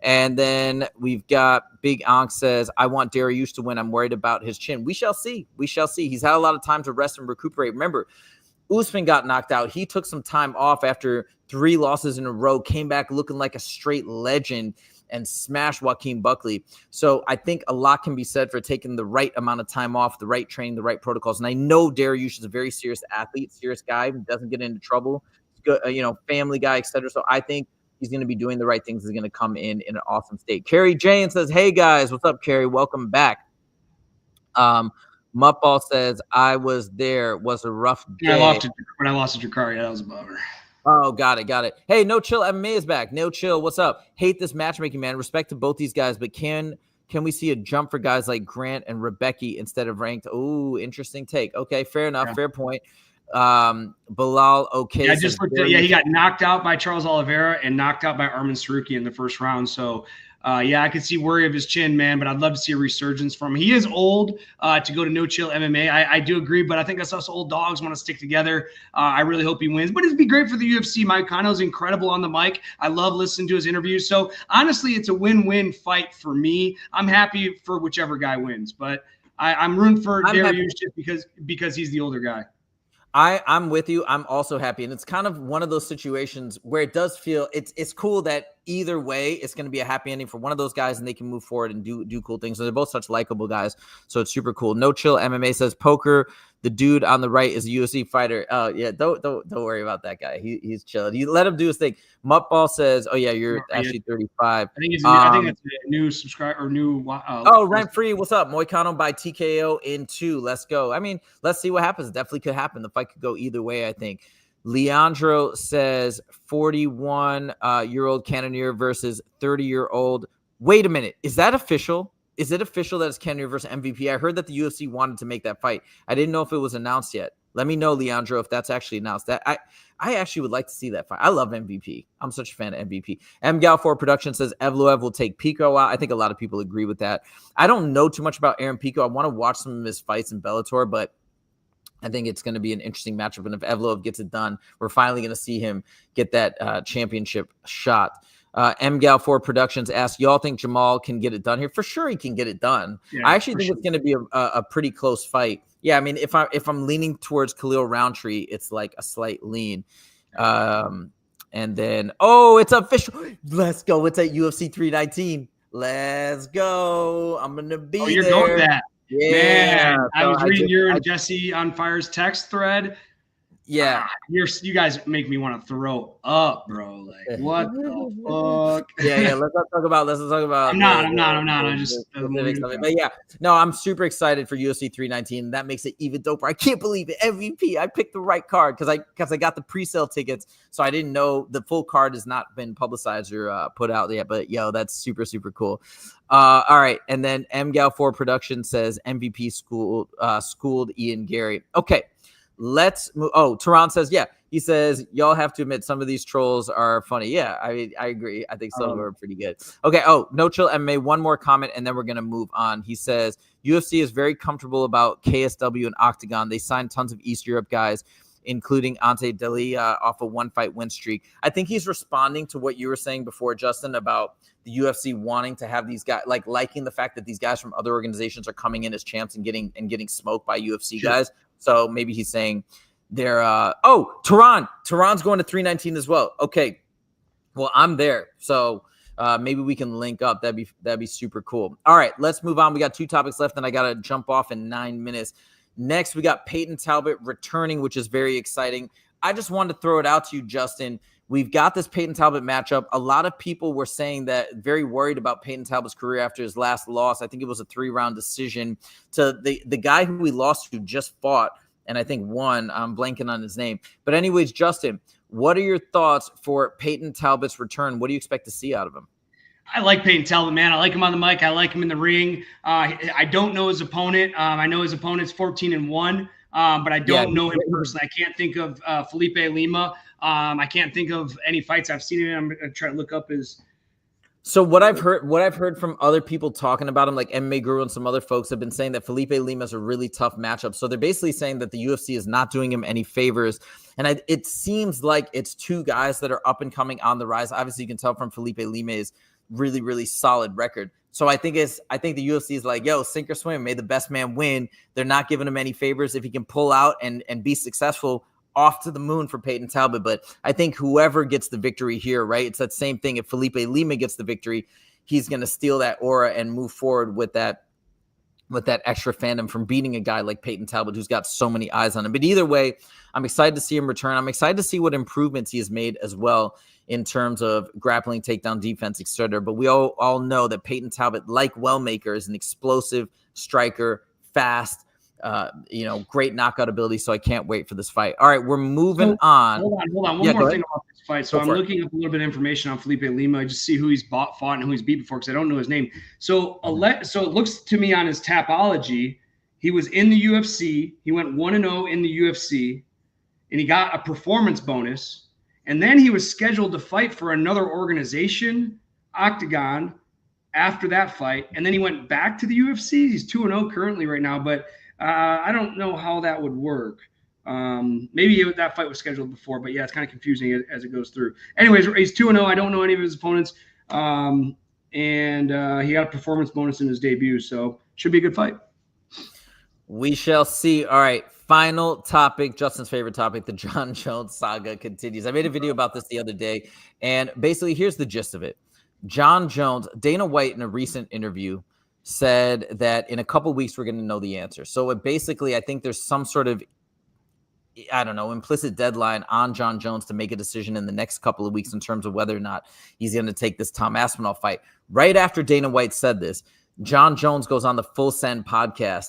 And then we've got Big Onk says, I want Dariush to win. I'm worried about his chin. We shall see. We shall see. He's had a lot of time to rest and recuperate. Remember, Usman got knocked out. He took some time off after 3 losses in a row, came back looking like a straight legend and smashed Joaquin Buckley. So I think a lot can be said for taking the right amount of time off, the right training, the right protocols. And I know Dariush is a very serious athlete, serious guy, doesn't get into trouble, good, family guy, etc. So I think he's going to be doing the right things. He's going to come in an awesome state. Carrie Jane says, hey, guys. What's up, Carrie? Welcome back. Muttball says, I was there. Was a rough day. When I lost to Drakkar, that was a bummer. Oh, got it. Hey, No Chill MMA is back. No Chill, what's up? Hate this matchmaking, man. Respect to both these guys, but can we see a jump for guys like Grant and Rebecca instead of ranked? Oh, interesting take. Okay, fair enough. Yeah. Fair point. Bilal, okay. Yeah, I just looked at, he got knocked out by Charles Oliveira and knocked out by Arman Saruki in the first round. So, I could see worry of his chin, man, but I'd love to see a resurgence from him. He is old to go to No Chill MMA. I do agree, but I think us old dogs want to stick together. I really hope he wins, but it'd be great for the UFC. Moicano's incredible on the mic. I love listening to his interviews. So honestly, it's a win-win fight for me. I'm happy for whichever guy wins, but I'm rooting for Dariush just because he's the older guy. I'm with you. I'm also happy. And it's kind of one of those situations where it does feel it's cool that either way it's going to be a happy ending for one of those guys and they can move forward and do cool things. So they're both such likable guys. So it's super cool. No Chill MMA says poker. The dude on the right is a UFC fighter. Oh yeah, don't worry about that guy. He's chilling. You let him do his thing. Muttball says, "Oh yeah, you're actually 35." I think that's a new subscriber or new. Rent free. What's up? Moicano by TKO in 2. Let's go. I mean, let's see what happens. Definitely could happen. The fight could go either way. I think. Leandro says 41-year-old Cannonier versus 30-year-old. Wait a minute. Is that official? Is it official that it's Cannonier versus MVP? I heard that the UFC wanted to make that fight. I didn't know if it was announced yet. Let me know, Leandro, if that's actually announced. That I actually would like to see that fight. I love MVP. I'm such a fan of MVP. MGal4 Production says Evloev will take Pico out. I think a lot of people agree with that. I don't know too much about Aaron Pico. I want to watch some of his fights in Bellator, but I think it's going to be an interesting matchup. And if Evloev gets it done, we're finally going to see him get that championship shot. MGal4 Productions asks, y'all think Jamahal can get it done here? For sure he can get it done. Yeah, I actually think it's going to be a pretty close fight. Yeah, I mean, if I'm leaning towards Khalil Rountree, it's like a slight lean. And then, it's official. Let's go. It's at UFC 319. Let's go. I'm going to be there. You're going with that. Yeah. Man, I was reading your and Jesse on Fire's text thread. Yeah, you guys make me want to throw up, bro. Like, what the fuck? Yeah. Let's not talk about. I'm not. I just. But yeah, no, I'm super excited for UFC 319. That makes it even doper. I can't believe it. MVP. I picked the right card because I got the pre-sale tickets, so I didn't know the full card has not been publicized or put out yet. But that's super super cool. All right, and then MGal4 Production says MVP schooled Ian Gary. Okay. Let's move. Tehran says, yeah. He says, y'all have to admit some of these trolls are funny. Yeah, I agree. I think some of them are pretty good. Okay. No Chill MMA. One more comment, and then we're going to move on. He says, UFC is very comfortable about KSW and Octagon. They signed tons of East Europe guys, including Ante Delia off a one-fight win streak. I think he's responding to what you were saying before, Justin, about the UFC wanting to have these guys, liking the fact that these guys from other organizations are coming in as champs and getting smoked by UFC guys. So maybe he's saying they're Tehran's going to 319 as well. Okay. Well, I'm there. So maybe we can link up. That'd be super cool. All right, let's move on. We got 2 topics left and I got to jump off in 9 minutes. Next, we got Peyton Talbott returning, which is very exciting. I just wanted to throw it out to you, Justin. We've got this Peyton Talbott matchup. A lot of people were saying that very worried about Peyton Talbott's career after his last loss. I think it was a 3-round decision to the guy who we lost to just fought and I think won. I'm blanking on his name. But anyways, Justin, what are your thoughts for Peyton Talbott's return? What do you expect to see out of him? I like Peyton Talbott, man. I like him on the mic. I like him in the ring. I don't know his opponent. I know his opponent's 14-1, but I don't know him personally. I can't think of Felipe Lima. I can't think of any fights I've seen him. I'm gonna try to look up his. So what I've heard from other people talking about him, like MMA Guru and some other folks, have been saying that Felipe Lima is a really tough matchup. So they're basically saying that the UFC is not doing him any favors. And it seems like it's 2 guys that are up and coming on the rise. Obviously, you can tell from Felipe Lima's really, really solid record. So I think the UFC is like, yo, sink or swim, may the best man win. They're not giving him any favors. If he can pull out and be successful, off to the moon for Peyton Talbott. But I think whoever gets the victory here, right? It's that same thing. If Felipe Lima gets the victory, he's going to steal that aura and move forward with that extra fandom from beating a guy like Peyton Talbott, who's got so many eyes on him. But either way, I'm excited to see him return. I'm excited to see what improvements he has made as well in terms of grappling, takedown defense, etc. But we all know that Peyton Talbott, like Wellmaker, is an explosive striker, fast, great knockout ability. So I can't wait for this fight. All right, we're moving on. Hold on. One more thing about this fight. So I'm looking up a little bit of information on Felipe Lima, just see who he's fought and who he's beat before, because I don't know his name. So it looks to me on his Tapology, he was in the UFC. He went 1-0 in the UFC, and he got a performance bonus. And then he was scheduled to fight for another organization, Octagon, after that fight. And then he went back to the UFC. He's 2-0 currently right now, but I don't know how that would work. Maybe that fight was scheduled before, but yeah, it's kind of confusing as it goes through. Anyways, he's 2-0. I don't know any of his opponents. And he got a performance bonus in his debut, so should be a good fight. We shall see. All right, Final topic, Justin's favorite topic, the Jon Jones saga continues. I made a video about this the other day, and basically here's the gist of it. Jon Jones, Dana White in a recent interview said that in a couple weeks we're going to know the answer. So basically, I think there's some sort of, I don't know, implicit deadline on Jon Jones to make a decision in the next couple of weeks in terms of whether or not he's going to take this Tom Aspinall fight. Right after Dana White said this, Jon Jones goes on the Full Send podcast,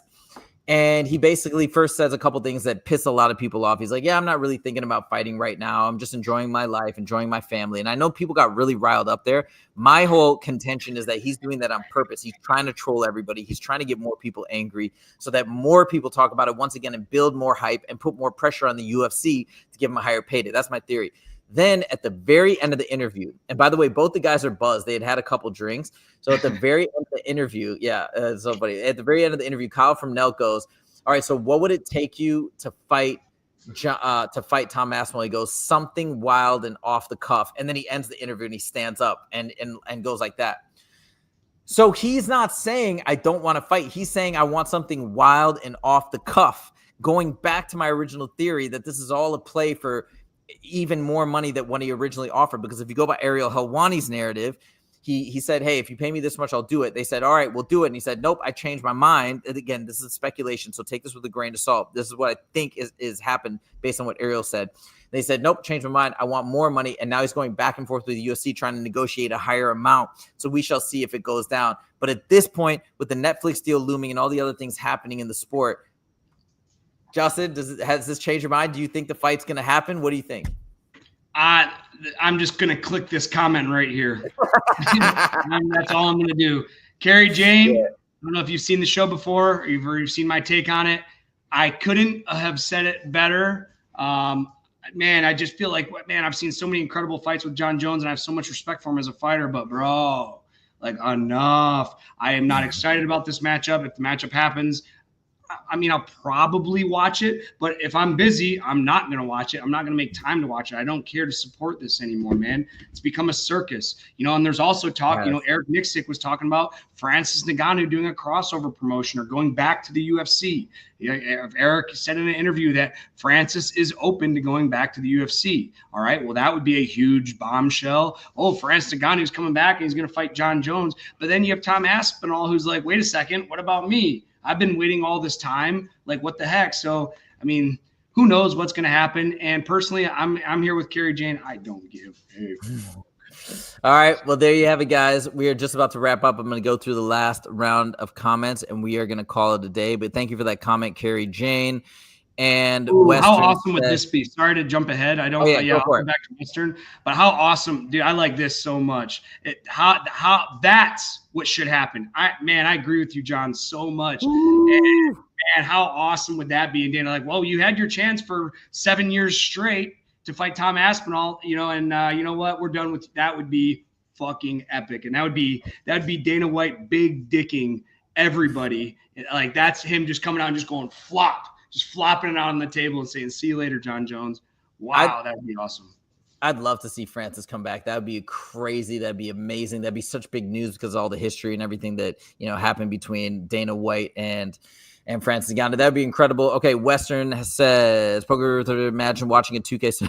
and he basically first says a couple things that piss a lot of people off. He's like, yeah, I'm not really thinking about fighting right now. I'm just enjoying my life, enjoying my family. And I know people got really riled up there. My whole contention is that he's doing that on purpose. He's trying to troll everybody. He's trying to get more people angry so that more people talk about it once again and build more hype and put more pressure on the UFC to give him a higher payday. That's my theory. Then at the very end of the interview, and by the way, both the guys are buzzed. They had a couple drinks. So at the very end of the interview, so funny. At the very end of the interview, Kyle from Nelk goes, all right, so what would it take you to fight Tom Aspinall? He goes, something wild and off the cuff. And then he ends the interview and he stands up and goes like that. So he's not saying I don't want to fight. He's saying I want something wild and off the cuff. Going back to my original theory that this is all a play for even more money than what he originally offered. Because if you go by Ariel Helwani's narrative, he said, hey, if you pay me this much, I'll do it. They said, all right, we'll do it. And he said, nope, I changed my mind. And again, this is speculation, so take this with a grain of salt. This is what I think is happened based on what Ariel said. They said, nope, changed my mind. I want more money. And now he's going back and forth with the UFC trying to negotiate a higher amount. So we shall see if it goes down. But at this point, with the Netflix deal looming and all the other things happening in the sport, Justin, has this changed your mind? Do you think the fight's going to happen? What do you think? I'm just going to click this comment right here. That's all I'm going to do. Carrie Jane, I don't know if you've seen the show before or you've seen my take on it. I couldn't have said it better. Man, I just feel like, I've seen so many incredible fights with Jon Jones and I have so much respect for him as a fighter, but bro, like enough. I am not excited about this matchup. If the matchup happens, I mean, I'll probably watch it, but if I'm busy, I'm not going to watch it. I'm not going to make time to watch it. I don't care to support this anymore, man. It's become a circus, and there's also talk, Eric Nixick was talking about Francis Ngannou doing a crossover promotion or going back to the UFC. Eric said in an interview that Francis is open to going back to the UFC. All right, well, that would be a huge bombshell. Oh, Francis Ngannou is coming back and he's going to fight Jon Jones. But then you have Tom Aspinall who's like, wait a second, what about me? I've been waiting all this time. Like, what the heck? So, I mean, who knows what's going to happen? And personally, I'm here with Carrie Jane. I don't give a All right. Well, there you have it, guys. We are just about to wrap up. I'm going to go through the last round of comments, and we are going to call it a day. But thank you for that comment, Carrie Jane. And how awesome would this be? Sorry to jump ahead. I'll go back to Western. But how awesome, dude! I like this so much. How that's what should happen. I agree with you, John, so much. And how awesome would that be? And Dana, like, well, you had your chance for 7 years straight to fight Tom Aspinall, and you know what? We're done with that. Would be fucking epic, and that'd be Dana White big dicking everybody. Like, that's him just coming out and just going flop. Just flopping it out on the table and saying, see you later, Jon Jones. Wow, that would be awesome. I'd love to see Francis come back. That would be crazy. That'd be amazing. That'd be such big news because of all the history and everything that, happened between Dana White and Francis Ngannou. That would be incredible. Okay, Western says, poker, imagine watching a 2K.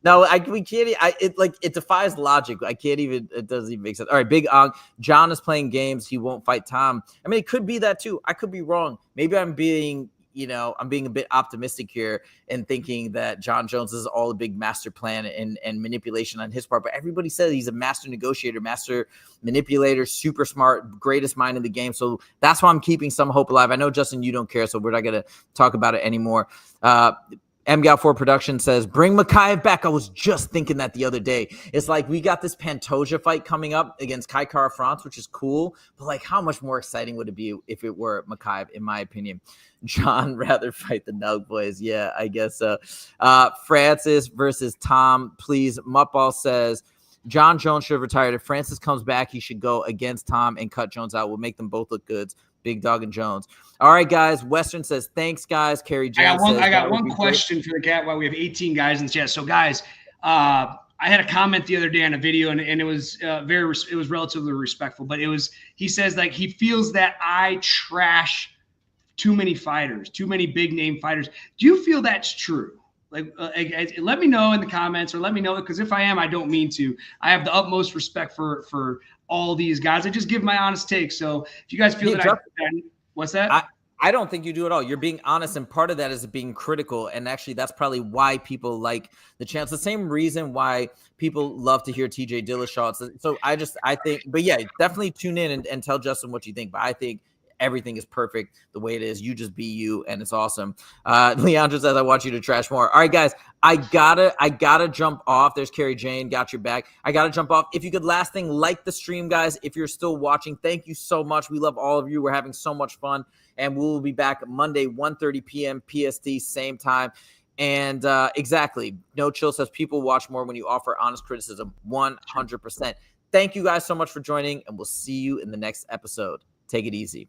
No, we can't. It defies logic. I can't even, it doesn't even make sense. All right, Big Ong. John is playing games. He won't fight Tom. I mean, it could be that too. I could be wrong. Maybe I'm being a bit optimistic here and thinking that Jon Jones is all a big master plan and manipulation on his part. But everybody says he's a master negotiator, master manipulator, super smart, greatest mind in the game. So that's why I'm keeping some hope alive. I know, Justin, you don't care, so we're not going to talk about it anymore. MGAL4 Production says, bring Moicano back. I was just thinking that the other day. It's like we got this Pantoja fight coming up against Kai Kara France, which is cool. But, like, how much more exciting would it be if it were Moicano, in my opinion? John rather fight the Nug Boys. Yeah, I guess so. Francis versus Tom, please. Muttball says, Jon Jones should have retired. If Francis comes back, he should go against Tom and cut Jones out. We'll make them both look good. Big Dog and Jones. All right, guys. Western says, thanks, guys. Carrie Jones I got one question for the cat while we have 18 guys in the chat. So, guys, I had a comment the other day on a video, and it was it was relatively respectful. But he says, like, he feels that I trash too many fighters, too many big name fighters. Do you feel that's true? Like, let me know in the comments, or let me know, because if I am, I don't mean to. I have the utmost respect for all these guys. I just give my honest take. So if you guys feel what's that? I don't think you do at all. You're being honest, and part of that is being critical. And actually, that's probably why people like the chance. The same reason why people love to hear TJ Dillashaw. So I think, but yeah, definitely tune in and tell Justin what you think. But I think everything is perfect the way it is. You just be you, and it's awesome. Leandro says, I want you to trash more. All right, guys, I gotta jump off. There's Carrie Jane, got your back. I gotta jump off. If you could, last thing, like the stream, guys. If you're still watching, thank you so much. We love all of you. We're having so much fun, and we will be back Monday, 1:30 p.m. PST, same time. And exactly, No Chill says people watch more when you offer honest criticism. 100%. Thank you guys so much for joining, and we'll see you in the next episode. Take it easy.